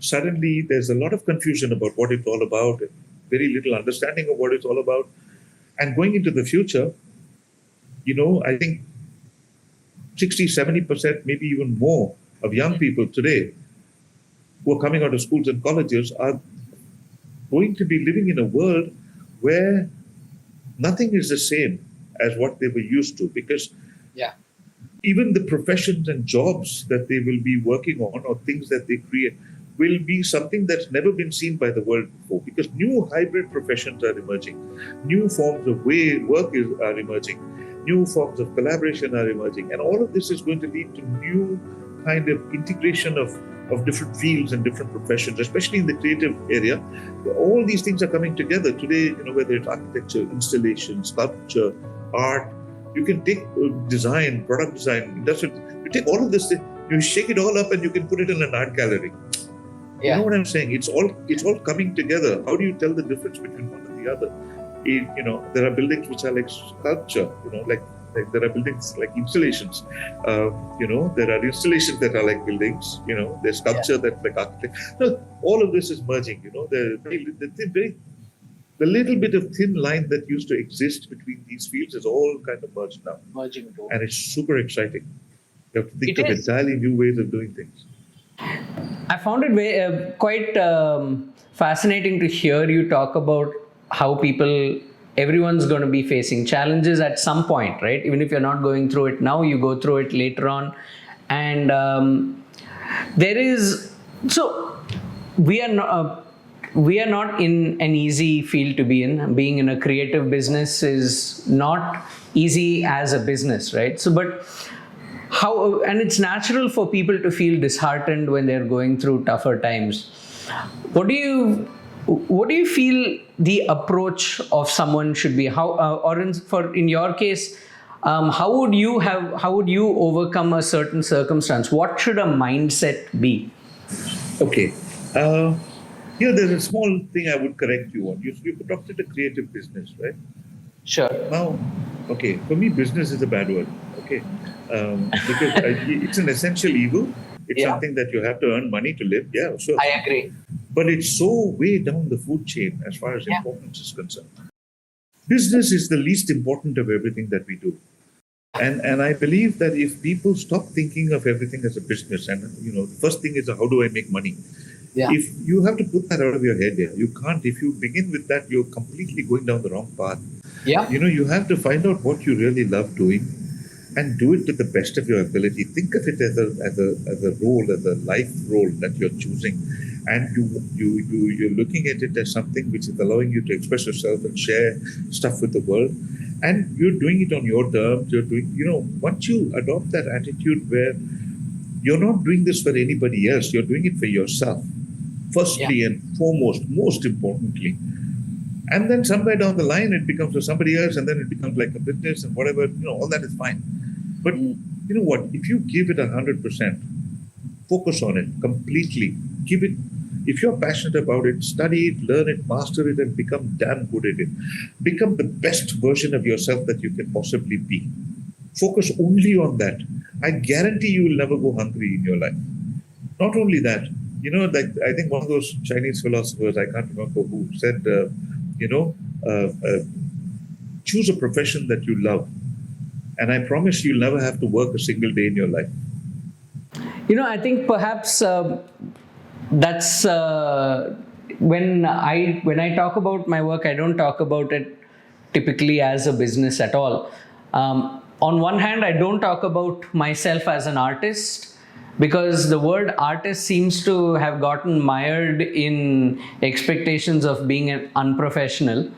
suddenly there's a lot of confusion about what it's all about, and very little understanding of what it's all about. And going into the future, I think 60, 70%, maybe even more of young people today who are coming out of schools and colleges are going to be living in a world where nothing is the same as what they were used to, because even the professions and jobs that they will be working on or things that they create will be something that's never been seen by the world before, because new hybrid professions are emerging, new forms of work are emerging, new forms of collaboration are emerging, and all of this is going to lead to new kind of integration of different fields and different professions, especially in the creative area. All these things are coming together today, whether it's architecture, installation, sculpture, art. You can take design, product design, industrial. You take all of this, you shake it all up and you can put it in an art gallery. You know what I'm saying? It's all coming together. How do you tell the difference between one and the other? There are buildings which are like sculpture, like there are buildings like installations. There are installations that are like buildings. There's sculpture that's like architecture. All of this is merging. The little bit of thin line that used to exist between these fields is all kind of merged now. Merging too. And it's super exciting. You have to think of entirely new ways of doing things. I found it quite fascinating to hear you talk about how everyone's going to be facing challenges at some point, right? Even if you're not going through it now, you go through it later on. And we are not in an easy field to be in. Being in a creative business is not easy as a business, right? And it's natural for people to feel disheartened when they're going through tougher times. What do you feel the approach of someone should be? In your case, how would you overcome a certain circumstance? What should a mindset be? Okay. There's a small thing I would correct you on. You've adopted a creative business, right? Sure. Now, okay, for me, business is a bad word. Okay, because it's an essential evil. It's something that you have to earn money to live. Yeah, sure. I agree. But it's so way down the food chain as far as importance is concerned. Business is the least important of everything that we do. And I believe that if people stop thinking of everything as a business, and the first thing is how do I make money? Yeah. If you have to put that out of your head, you can't. If you begin with that, you're completely going down the wrong path. Yeah. You have to find out what you really love doing and do it to the best of your ability. Think of it as a role, as a life role that you're choosing. And you're looking at it as something which is allowing you to express yourself and share stuff with the world. And you're doing it on your terms. You're doing, once you adopt that attitude where you're not doing this for anybody else, you're doing it for yourself. Firstly and foremost, most importantly. And then somewhere down the line, it becomes for somebody else, and then it becomes like a business and whatever, all that is fine. But you know what? If you give it 100%, focus on it completely, give it. If you're passionate about it, study it, learn it, master it, and become damn good at it. Become the best version of yourself that you can possibly be. Focus only on that. I guarantee you will never go hungry in your life. Not only that, I think one of those Chinese philosophers, I can't remember who, said, choose a profession that you love. And I promise you'll never have to work a single day in your life. I think perhaps that's when I talk about my work, I don't talk about it typically as a business at all. On one hand, I don't talk about myself as an artist. because the word artist seems to have gotten mired in expectations of being an unprofessional.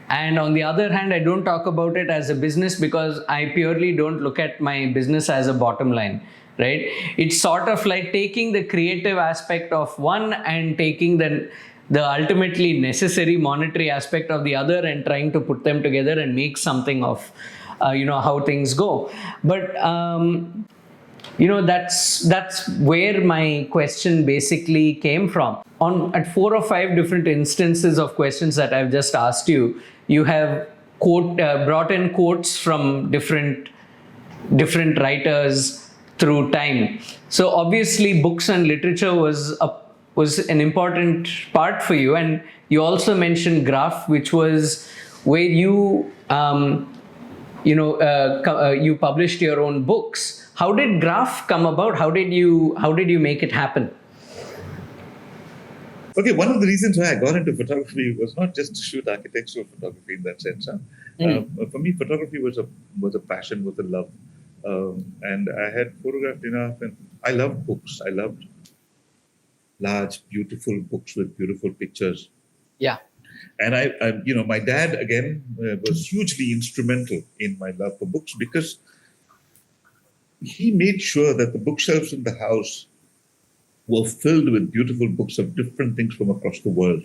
And on the other hand, I don't talk about it as a business because I purely don't look at my business as a bottom line, right? It's sort of like taking the creative aspect of one and taking the ultimately necessary monetary aspect of the other and trying to put them together and make something of how things go. But that's where my question basically came from. On at 4 or 5 different instances of questions that I've just asked you, you have brought in quotes from different writers through time. So obviously books and literature was an important part for you, and you also mentioned graph, which was where you you published your own books. How did graph come about? How did you make it happen? Okay, one of the reasons why I got into photography was not just to shoot architectural photography in that sense. For me, photography was a passion, was a love, and I had photographed enough, and I loved books. I loved large, beautiful books with beautiful pictures. Yeah. And my dad again was hugely instrumental in my love for books, because he made sure that the bookshelves in the house were filled with beautiful books of different things from across the world.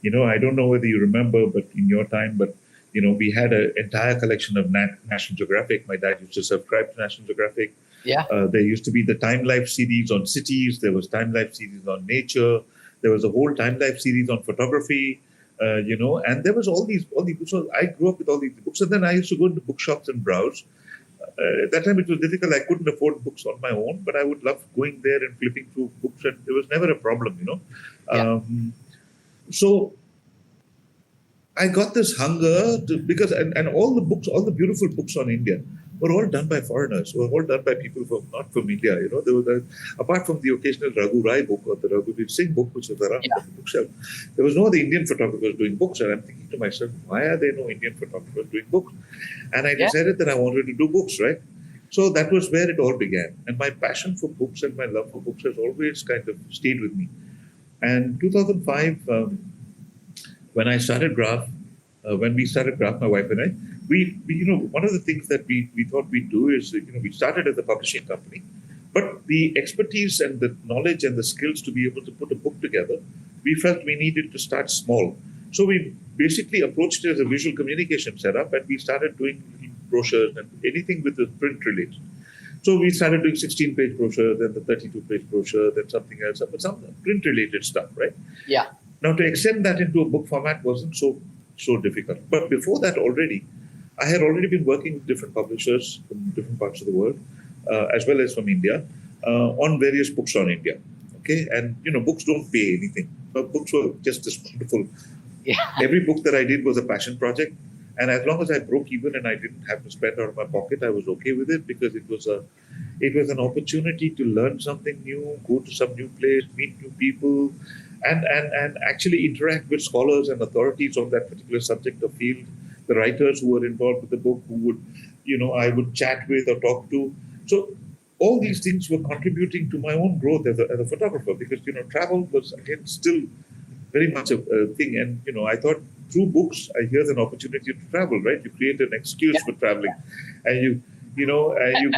I don't know whether you remember, but in your time, but we had an entire collection of National Geographic. My dad used to subscribe to National Geographic. Yeah. There used to be the Time Life series on cities. There was Time Life series on nature. There was a whole Time Life series on photography. And there was all these books. So I grew up with all these books, and then I used to go into bookshops and browse. At that time, it was difficult. I couldn't afford books on my own, but I would love going there and flipping through books, and there was never a problem, Yeah. So I got this hunger because all the books, all the beautiful books on India were all done by foreigners, were all done by people from not from India. There was apart from the occasional Raghu Rai book or the Raghuveer Singh book, which was around on the bookshelf, there was no other Indian photographers doing books. And I'm thinking to myself, why are there no Indian photographers doing books? And I decided that I wanted to do books, right? So that was where it all began. And my passion for books and my love for books has always kind of stayed with me. And 2005, when I started Graph, when we started Graph, my wife and I, we one of the things that we thought we'd do is, we started as a publishing company, but the expertise and the knowledge and the skills to be able to put a book together, we felt we needed to start small. So we basically approached it as a visual communication setup, and we started doing brochures and anything with the print related. So we started doing 16-page brochure, then the 32-page brochure, then something else, but some print-related stuff, right? Yeah. Now, to extend that into a book format wasn't so difficult. But before that I had already been working with different publishers from different parts of the world, as well as from India, on various books on India. Okay, and books don't pay anything, but books were just this wonderful. Yeah. Every book that I did was a passion project, and as long as I broke even and I didn't have to spend out of my pocket, I was okay with it, because it was an opportunity to learn something new, go to some new place, meet new people, and actually interact with scholars and authorities on that particular subject or field, the writers who were involved with the book, who would, I would chat with or talk to. So all these things were contributing to my own growth as a photographer, because, travel was, again, still very much a thing. And, I thought through books, here's an opportunity to travel, right? You create an excuse for traveling. And you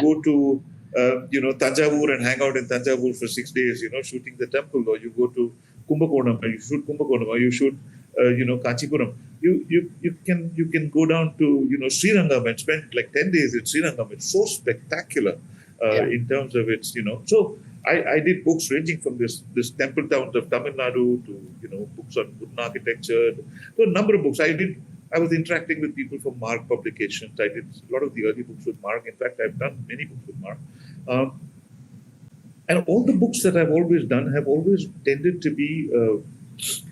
go to, Tanjavur and hang out in Tanjavur for 6 days, shooting the temple, or you go to Kumbakonam, or you shoot Kumbakonam, or you shoot, Kanchipuram. You can go down to, Sreenag and spend like 10 days in Sreenag. It's so spectacular in terms of its, So I did books ranging from this temple towns of Tamil Nadu to, books on wooden architecture. So a number of books. I was interacting with people from Mark Publications. I did a lot of the early books with Mark. In fact, I've done many books with Mark. And all the books that I've always done have always tended to be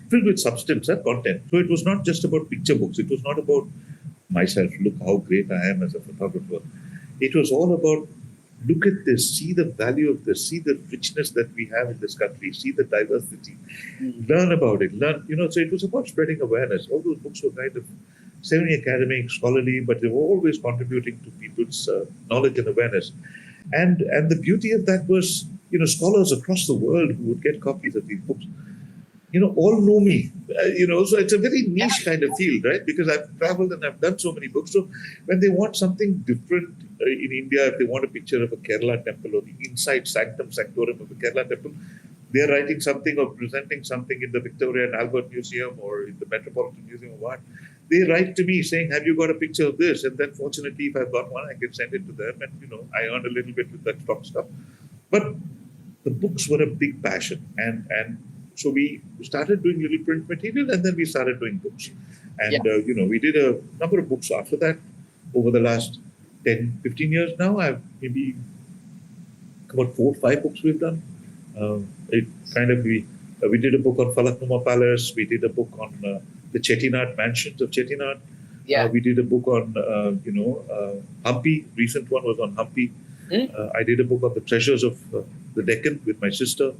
filled with substance and content. So it was not just about picture books. It was not about myself, look how great I am as a photographer. It was all about, look at this, see the value of this, see the richness that we have in this country, see the diversity, learn about it, so it was about spreading awareness. All those books were kind of semi-academic, scholarly, but they were always contributing to people's knowledge and awareness. And the beauty of that was, scholars across the world who would get copies of these books, all know me, so it's a very niche kind of field, right? Because I've traveled and I've done so many books. So when they want something different in India, if they want a picture of a Kerala temple or the inside sanctum sanctorum of a Kerala temple, they're writing something or presenting something in the Victoria and Albert Museum or in the Metropolitan Museum of Art. They write to me saying, have you got a picture of this? And then fortunately, if I've got one, I can send it to them and, I earn a little bit with that stock stuff. But the books were a big passion. And so we started doing little print material and then we started doing books. And, we did a number of books after that over the last 10, 15 years now. I've maybe about 4 or 5 books we've done. We did a book on Falaknuma Palace. We did a book on the Chettinad mansions of Chettinad. We did a book on, Hampi. Recent one was on Hampi. I did a book on the treasures of the Deccan with my sister,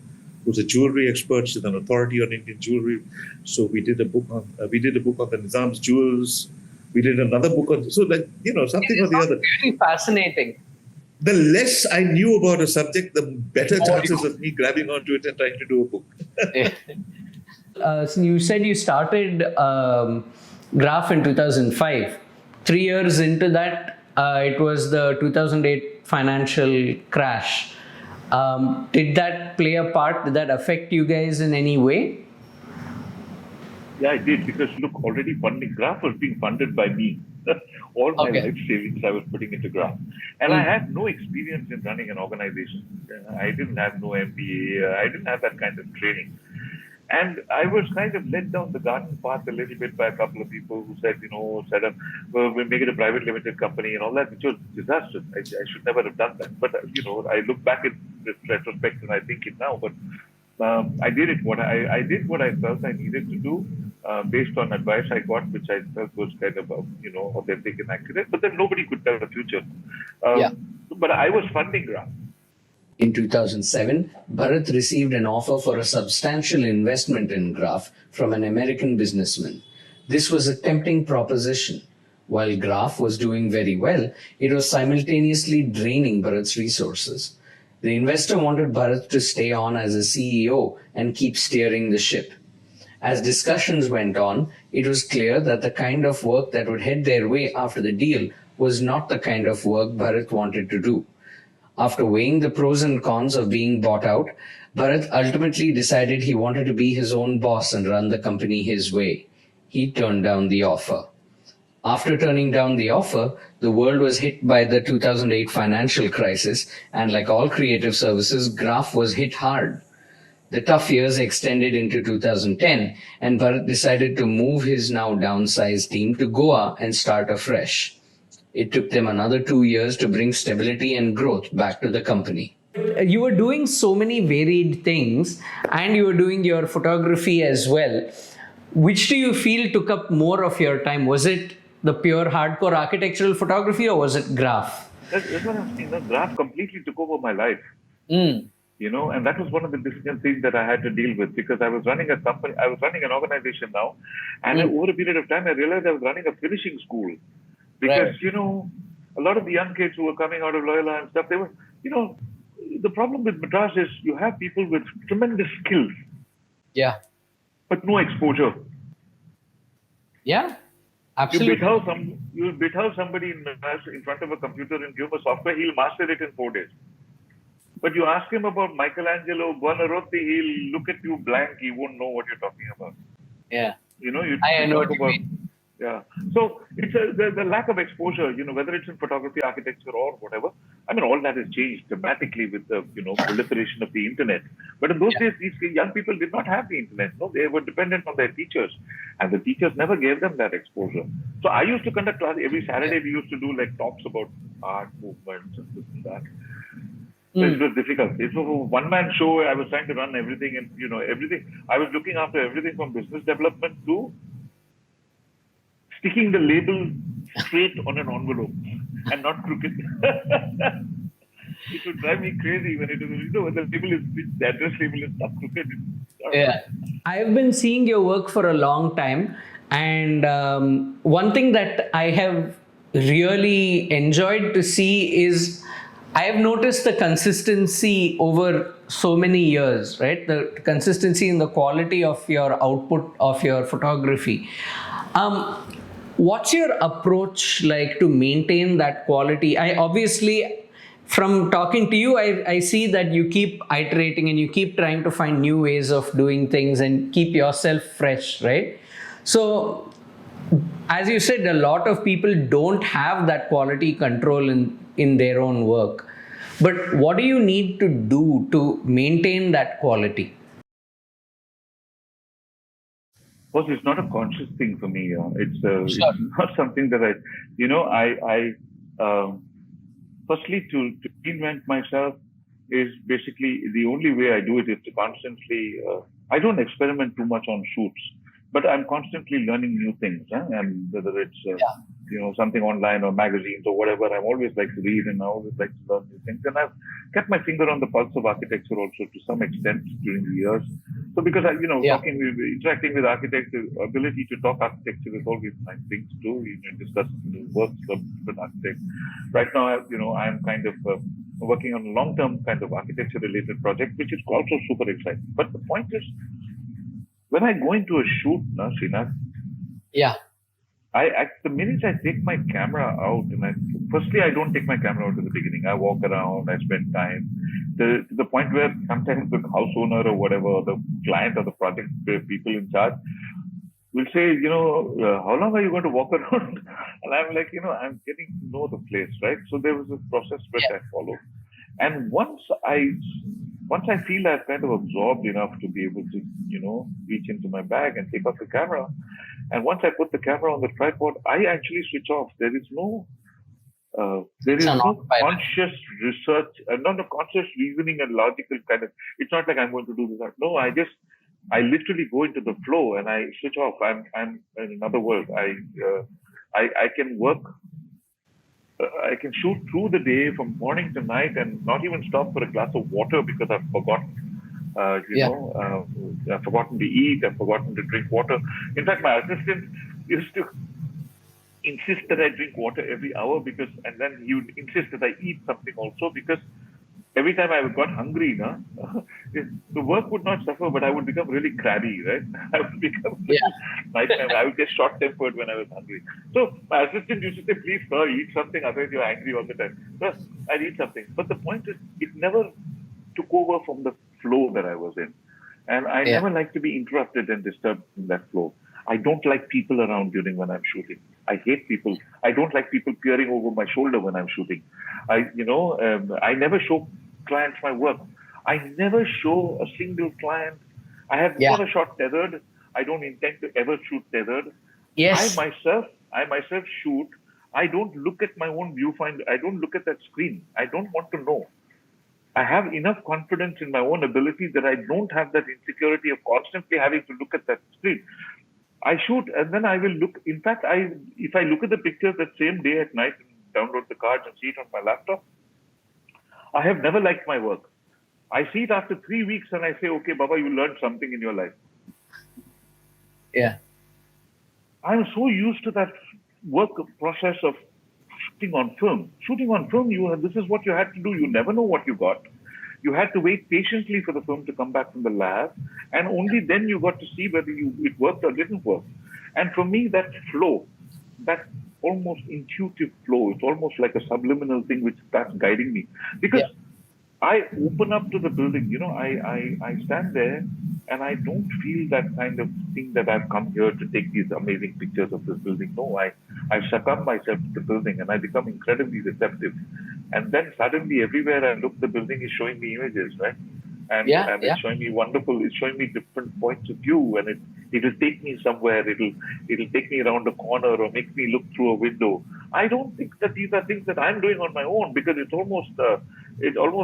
who's a jewelry expert. She's an authority on Indian jewelry. So we did a book on the Nizam's jewels. We did another book on, something or the other. Very fascinating. The less I knew about a subject, the better chances of me grabbing onto it and trying to do a book. So you said you started Graph in 2005. 3 years into that, it was the 2008 financial crash. Did that play a part? Did that affect you guys in any way? Yeah, I did, because look, already Graph was being funded by me. All my life savings I was putting into Graph. And I had no experience in running an organization. I didn't have no MBA. I didn't have that kind of training. And I was kind of led down the garden path a little bit by a couple of people who said, we'll make it a private limited company and all that, which was disastrous. I should never have done that. But, I look back in this retrospect and I think it now. But I did it. I did what I felt I needed to do based on advice I got, which I felt was kind of, authentic and accurate. But then nobody could tell the future. But I was funding Graph. In 2007, Bharath received an offer for a substantial investment in Graph from an American businessman. This was a tempting proposition. While Graph was doing very well, it was simultaneously draining Bharath's resources. The investor wanted Bharath to stay on as a CEO and keep steering the ship. As discussions went on, it was clear that the kind of work that would head their way after the deal was not the kind of work Bharath wanted to do. After weighing the pros and cons of being bought out, Bharath ultimately decided he wanted to be his own boss and run the company his way. He turned down the offer. After turning down the offer, the world was hit by the 2008 financial crisis, and like all creative services, Graph was hit hard. The tough years extended into 2010, and Bharath decided to move his now downsized team to Goa and start afresh. It took them another 2 years to bring stability and growth back to the company. You were doing so many varied things, and you were doing your photography as well. Which do you feel took up more of your time? Was it the pure hardcore architectural photography, or was it Graph? That's what I'm saying. Graph completely took over my life. And that was one of the difficult things that I had to deal with, because I was running a company, I was running an organization now, and over a period of time, I realized I was running a finishing school. Because, a lot of the young kids who were coming out of Loyola and stuff, they were, the problem with Madras is you have people with tremendous skills. Yeah. But no exposure. Yeah, absolutely. You'll bit somebody in Madras in front of a computer and give him a software, he'll master it in 4 days. But you ask him about Michelangelo, Buonarroti, he'll look at you blank, he won't know what you're talking about. Yeah. I know what you mean. Yeah. So it's the lack of exposure, whether it's in photography, architecture, or whatever. I mean, all that has changed dramatically with the, proliferation of the internet. But in those days, these young people did not have the internet. No, they were dependent on their teachers, and the teachers never gave them that exposure. So I used to conduct class every Saturday. We used to do talks about art movements and this and that. So it was difficult. It was a one-man show. I was trying to run everything, and everything. I was looking after everything from business development to sticking the label straight on an envelope and not crooked. It would drive me crazy when the address label is not crooked. Yeah. I've been seeing your work for a long time, and one thing that I have really enjoyed to see is I have noticed the consistency over so many years, right? The consistency in the quality of your output of your photography. What's your approach like to maintain that quality? I obviously, from talking to you, I see that you keep iterating and you keep trying to find new ways of doing things and keep yourself fresh, right? So, as you said, a lot of people don't have that quality control in their own work. But what do you need to do to maintain that quality? Well, it's not a conscious thing for me. It's Sure. not something that firstly, to reinvent myself is basically the only way I do it is to constantly, I don't experiment too much on shoots, but I'm constantly learning new things. And whether it's, something online or magazines or whatever, I've always liked to read and I always like to learn new things. And I've kept my finger on the pulse of architecture also to some extent during the years. So because interacting with architects, the ability to talk architecture is always a nice thing to do. Discuss the works of different architects. Right now, I'm kind of working on a long-term kind of architecture-related project, which is also super exciting. But the point is, when I go into a shoot, Sreenag, Yeah. The minute I take my camera out, firstly, I don't take my camera out at the beginning. I walk around, I spend time. To the point where sometimes the house owner or whatever, or the client or the project people in charge will say, how long are you going to walk around? And I'm like, I'm getting to know the place, right? So there was a process which I follow. And once I feel I've kind of absorbed enough to be able to, reach into my bag and take out the camera, and once I put the camera on the tripod, I actually switch off. There is no conscious research, not a conscious reasoning and logical kind of. It's not like I'm going to do this. No, I literally go into the flow and I switch off. I'm in another world. I can work. I can shoot through the day from morning to night and not even stop for a glass of water because I've forgotten. I've forgotten to eat. I've forgotten to drink water. In fact, my assistant used to insist that I drink water every hour and then he would insist that I eat something also because every time I got hungry, the work would not suffer, but I would become really crabby, right? I would become I would get short-tempered when I was hungry. So my assistant used to say, please, sir, eat something, otherwise you're angry all the time. So I'd eat something. But the point is, it never took over from the flow that I was in. And I never like to be interrupted and disturbed in that flow. I don't like people around during when I'm shooting. I hate people. I don't like people peering over my shoulder when I'm shooting. I never show clients my work. I never show a single client. I have never shot tethered. I don't intend to ever shoot tethered. Yes. I myself shoot. I don't look at my own viewfinder. I don't look at that screen. I don't want to know. I have enough confidence in my own ability that I don't have that insecurity of constantly having to look at that screen. I shoot and then I will look. In fact, if I look at the pictures that same day at night and download the cards and see it on my laptop, I have never liked my work. I see it after 3 weeks and I say, okay, Baba, you learned something in your life. Yeah. I'm so used to that work process of shooting on film. Shooting on film, this is what you had to do. You never know what you got. You had to wait patiently for the film to come back from the lab, and only then you got to see whether it worked or didn't work. And for me, that flow, that almost intuitive flow, it's almost like a subliminal thing which starts guiding me. Because I open up to the building, I stand there and I don't feel that kind of thing that I've come here to take these amazing pictures of this building. No, I succumb myself to the building and I become incredibly receptive. And then suddenly everywhere I look, the building is showing me images, right? And it's showing me wonderful, it's showing me different points of view, and it'll take me somewhere, it'll take me around a corner or make me look through a window. I don't think that these are things that I'm doing on my own, because it's almost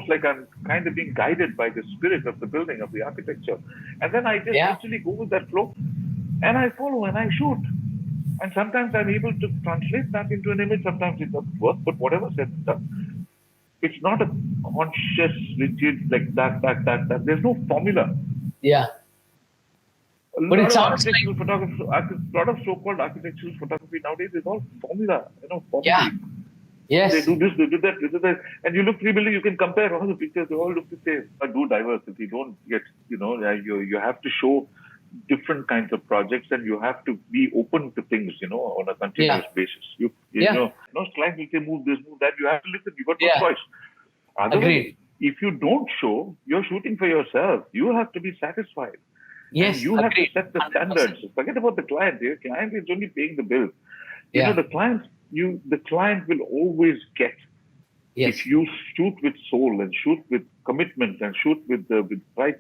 like I'm kind of being guided by the spirit of the building, of the architecture. And then I just actually go with that flow and I follow and I shoot. And sometimes I'm able to translate that into an image, sometimes it doesn't work, but whatever said done. It's not a conscious, rigid, like that. There's no formula. Yeah. But it sounds like a lot of so-called architectural photography nowadays is all formula, formula. Yes. They do this, they do that, they do that. And you look 3 million, you can compare all the pictures, they all look the same. But do diversity, don't get, you have to show different kinds of projects, and you have to be open to things, on a continuous basis. You know, clients will say, move this, move that. You have to listen. You got no choice. Otherwise, Agreed. if you don't show, you're shooting for yourself. You have to be satisfied. Yes. And you have to Agreed. set the standards. 100%. Forget about the client. The client is only paying the bill. The client will always get. Yes. If you shoot with soul and shoot with commitment and shoot with right,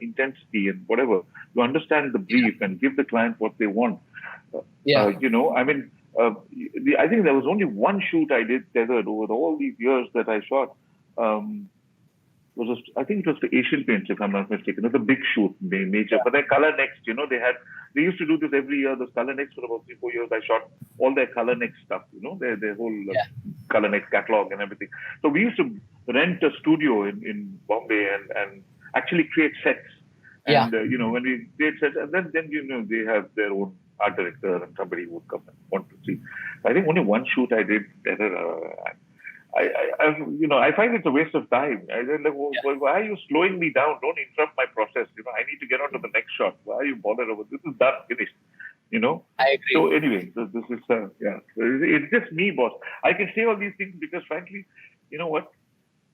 intensity and whatever, you understand the brief and give the client what they want. I think there was only one shoot I did tethered over all these years that I shot. I think it was the Asian Paints, if I'm not mistaken. It was a big shoot, major. But then Color Next, they used to do this every year. Those Color Next for about 3-4 years. I shot all their Color Next stuff, their whole Color Next catalog and everything. So we used to rent a studio in Bombay and actually create sets. And, when we create sets, and then they have their own art director and somebody would come and want to see. I think only one shoot I did. I find it's a waste of time. Why are you slowing me down? Don't interrupt my process. I need to get on to the next shot. Why are you bothered over this? Is done, finished. I agree. So anyway, this is it's just me, boss. I can say all these things because, frankly, you know what?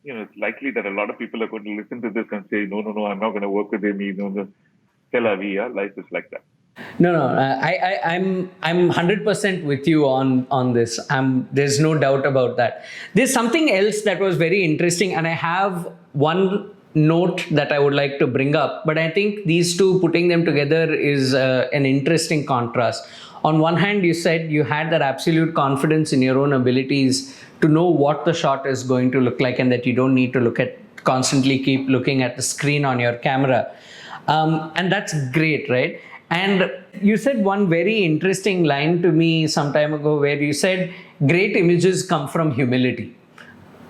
It's likely that a lot of people are going to listen to this and say, no, I'm not going to work with Amy. C'est la vie, life is like that. No. I'm 100% with you on this. There's no doubt about that. There's something else that was very interesting, and I have one note that I would like to bring up. But I think these two, putting them together, is an interesting contrast. On one hand, you said you had that absolute confidence in your own abilities to know what the shot is going to look like, and that you don't need to constantly keep looking at the screen on your camera. And that's great, right? And you said one very interesting line to me some time ago where you said, great images come from humility,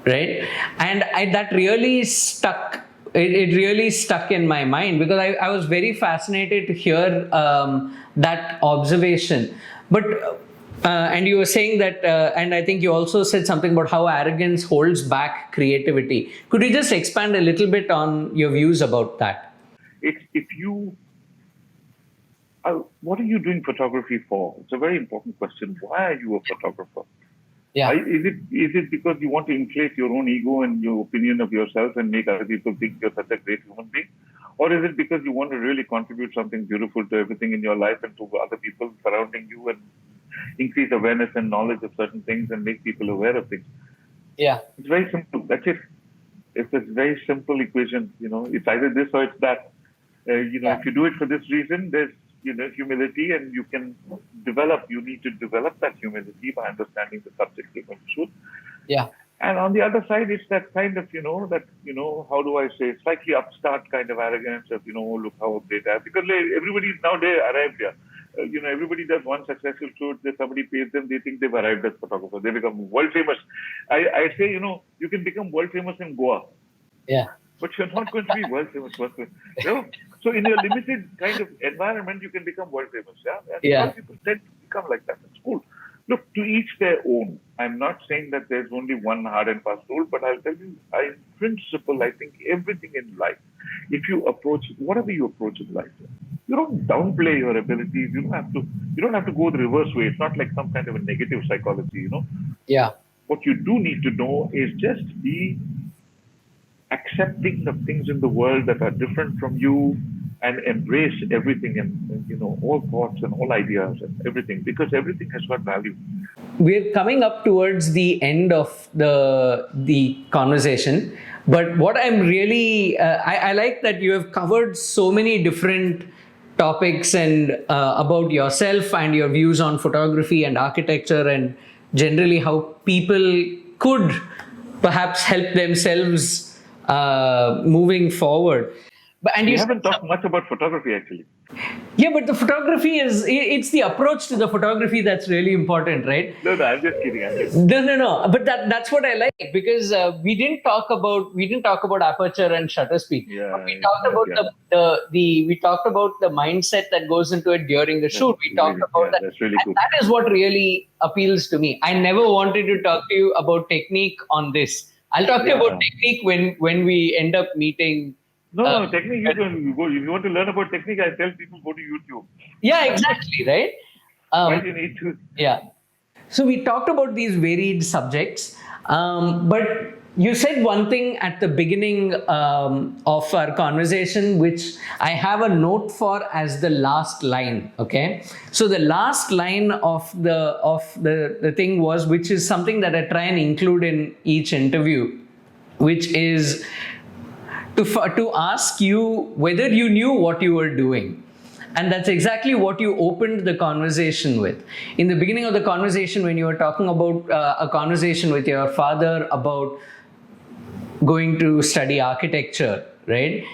right? And that really stuck. It really stuck in my mind because I was very fascinated to hear that observation. But and you were saying that, and I think you also said something about how arrogance holds back creativity. Could you just expand a little bit on your views about that? What are you doing photography for? It's a very important question. Why are you a photographer? Yeah. Is it because you want to inflate your own ego and your opinion of yourself and make other people think you're such a great human being? Or is it because you want to really contribute something beautiful to everything in your life and to other people surrounding you and increase awareness and knowledge of certain things and make people aware of things? Yeah. It's very simple. That's it. It's a very simple equation. It's either this or it's that. If you do it for this reason, there's humility, and you need to develop that humility by understanding the subject you're going to shoot. Yeah. And on the other side, it's that kind of, how do I say, slightly upstart kind of arrogance of, look how great I am. Because everybody is nowadays arrived here. Everybody does one successful shoot, somebody pays them, they think they've arrived as photographers. They become world famous. I say, you can become world famous in Goa. Yeah. But you're not going to be world famous. So in your limited kind of environment, you can become world famous. Yeah. And people tend to become like that. It's cool. Look, to each their own. I'm not saying that there's only one hard and fast rule, but I'll tell you, in principle, I think everything in life, if you approach whatever you approach in life, you don't downplay your abilities. You don't have to go the reverse way. It's not like some kind of a negative psychology. Yeah. What you do need to know is just be accepting of things in the world that are different from you, and embrace everything and all thoughts and all ideas and everything, because everything has got value. We're coming up towards the end of the conversation, but what I'm really I like that you have covered so many different topics and about yourself and your views on photography and architecture and generally how people could perhaps help themselves moving forward. And you haven't talked much about photography, actually. Yeah, but the photography it's the approach to the photography that's really important, right? No, I'm just kidding. No. But that's what I like, because we didn't talk about aperture and shutter speed. Yeah, But we talked about we talked about the mindset that goes into it during the shoot. We talked about that. That's really and good. that is what really appeals to me. I never wanted to talk to you about technique on this. I'll talk to you about technique when we end up meeting. No, technique, you can go. If you want to learn about technique, I tell people go to YouTube. Yeah, exactly, right? Why do you need to? Yeah. So we talked about these varied subjects, but you said one thing at the beginning of our conversation, which I have a note for as the last line. Okay, so the last line of the thing was, which is something that I try and include in each interview, which is to ask you whether you knew what you were doing. And that's exactly what you opened the conversation with. In the beginning of the conversation, when you were talking about a conversation with your father about going to study architecture, right?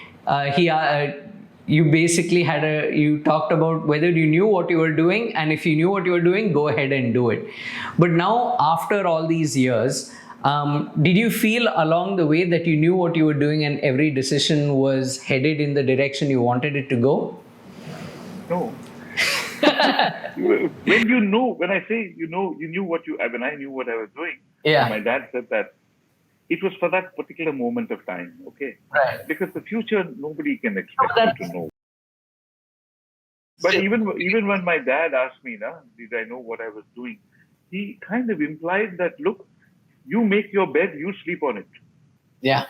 You basically you talked about whether you knew what you were doing, and if you knew what you were doing, go ahead and do it. But now, after all these years, did you feel along the way that you knew what you were doing and every decision was headed in the direction you wanted it to go? No. When I say you knew when I knew what I was doing, my dad said that it was for that particular moment of time, okay? Right. Because the future, nobody can expect you to know. But even when my dad asked me, did I know what I was doing, he kind of implied that, look, you make your bed, you sleep on it. Yeah.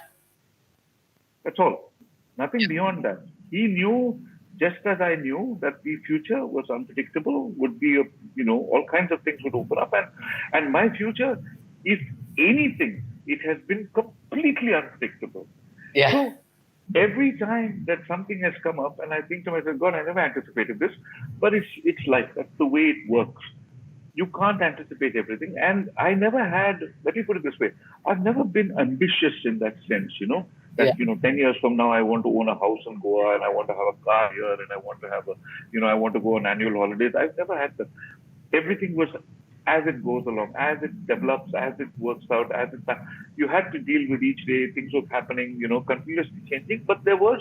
That's all. Nothing beyond that. He knew, just as I knew, that the future was unpredictable, would be, all kinds of things would open up. And my future, if anything, it has been completely unpredictable. Yeah. So every time that something has come up, and I think to myself, God, I never anticipated this, but it's life. That's the way it works. You can't anticipate everything. And I never had, let me put it this way, I've never been ambitious in that sense, that 10 years from now I want to own a house in Goa, and I want to have a car here, and I want to have I want to go on annual holidays. I've never had that. Everything was as it goes along, as it develops, as it works out, you had to deal with each day. Things were happening, continuously changing, but there was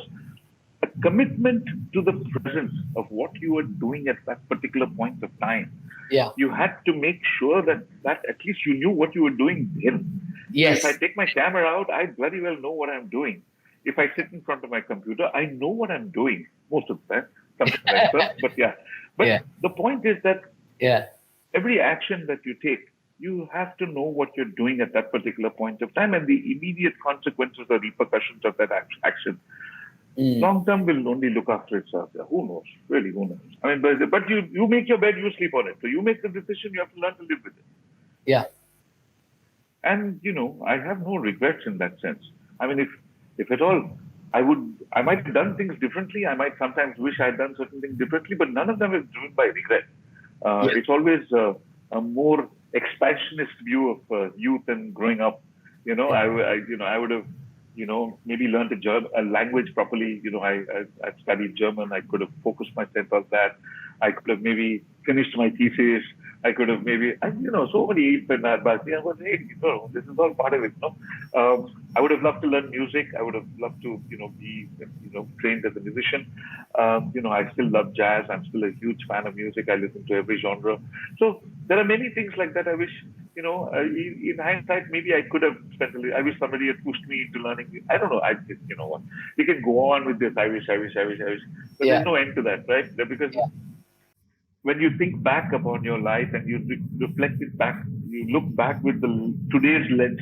a commitment to the presence of what you were doing at that particular point of time. Yeah. You had to make sure that at least you knew what you were doing then. Yes. If I take my camera out, I very well know what I'm doing. If I sit in front of my computer, I know what I'm doing most of the time. Sometimes but yeah. But the point is that every action that you take, you have to know what you're doing at that particular point of time, and the immediate consequences or repercussions of that action. Long term will only look after itself. Yeah, who knows? Really, who knows? I mean, but you make your bed, you sleep on it. So you make the decision, you have to learn to live with it. Yeah. And I have no regrets in that sense. I mean, if at all, I might have done things differently. I might sometimes wish I had done certain things differently, but none of them is driven by regret. It's always a more expansionist view of youth and growing up. I would have, maybe learned a language properly. I've studied German. I could have focused myself on that. I could have maybe finished my thesis. I could have maybe, so many ifs and buts. This is all part of it. I would have loved to learn music. I would have loved to, be, trained as a musician. I still love jazz. I'm still a huge fan of music. I listen to every genre. So there are many things like that. I wish, in hindsight, maybe I could have spent I wish somebody had pushed me into learning. I don't know. What? You can go on with this. I wish. But there's no end to that, right? Because when you think back upon your life and you reflect it back, you look back with today's lens,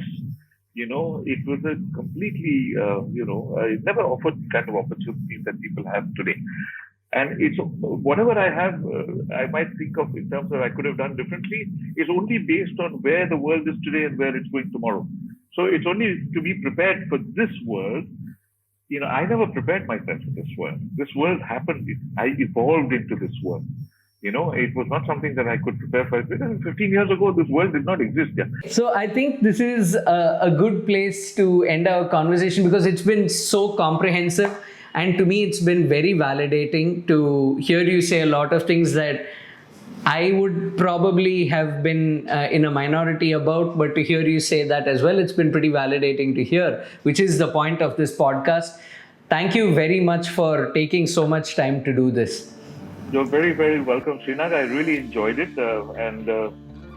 it was a completely, it never offered the kind of opportunities that people have today. And it's whatever I have, I might think of in terms of I could have done differently, is only based on where the world is today and where it's going tomorrow. So it's only to be prepared for this world. I never prepared myself for this world. This world happened. I evolved into this world. It was not something that I could prepare for. 15 years ago, this world did not exist. Yeah. So I think this is a good place to end our conversation, because it's been so comprehensive. And to me, it's been very validating to hear you say a lot of things that I would probably have been in a minority about, but to hear you say that as well, it's been pretty validating to hear, which is the point of this podcast. Thank you very much for taking so much time to do this. You're very, very welcome, Sreenag. I really enjoyed it. And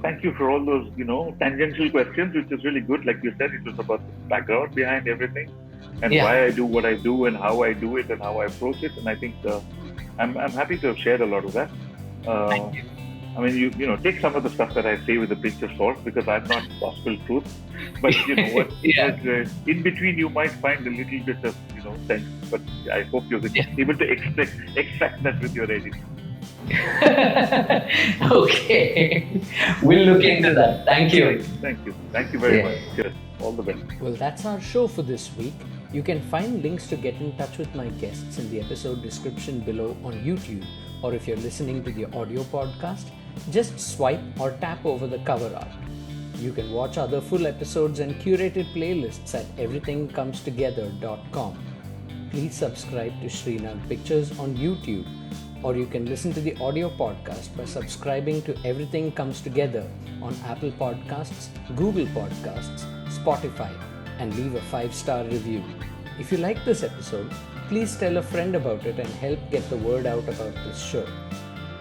thank you for all those, tangential questions, which is really good. Like you said, it was about the background behind everything and why I do what I do and how I do it and how I approach it. And I think I'm happy to have shared a lot of that. Thank you. I mean, you take some of the stuff that I say with a pinch of salt because I'm not gospel truth. But you know what? In between, you might find a little bit of sense. But I hope you're able to extract that with your editing. Okay, we'll look into that. Thank you. Thank you very much. Cheers. All the best. Well, that's our show for this week. You can find links to get in touch with my guests in the episode description below on YouTube, or if you're listening to the audio podcast, just swipe or tap over the cover art. You can watch other full episodes and curated playlists at everythingcomestogether.com. Please subscribe to Sreenag Pictures on YouTube, or you can listen to the audio podcast by subscribing to Everything Comes Together on Apple Podcasts, Google Podcasts, Spotify, and leave a 5-star review. If you like this episode, please tell a friend about it and help get the word out about this show.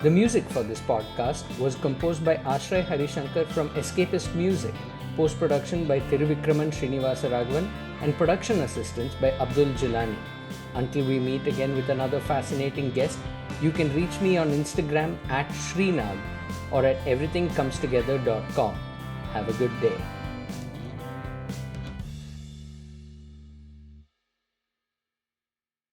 The music for this podcast was composed by Aashray Harishankar from Escapist Music, post-production by Thiruvikraman Srinivasaraghavan, and production assistance by Abdul Jeelani. Until we meet again with another fascinating guest, you can reach me on Instagram @Sreenag or at everythingcomestogether.com. Have a good day.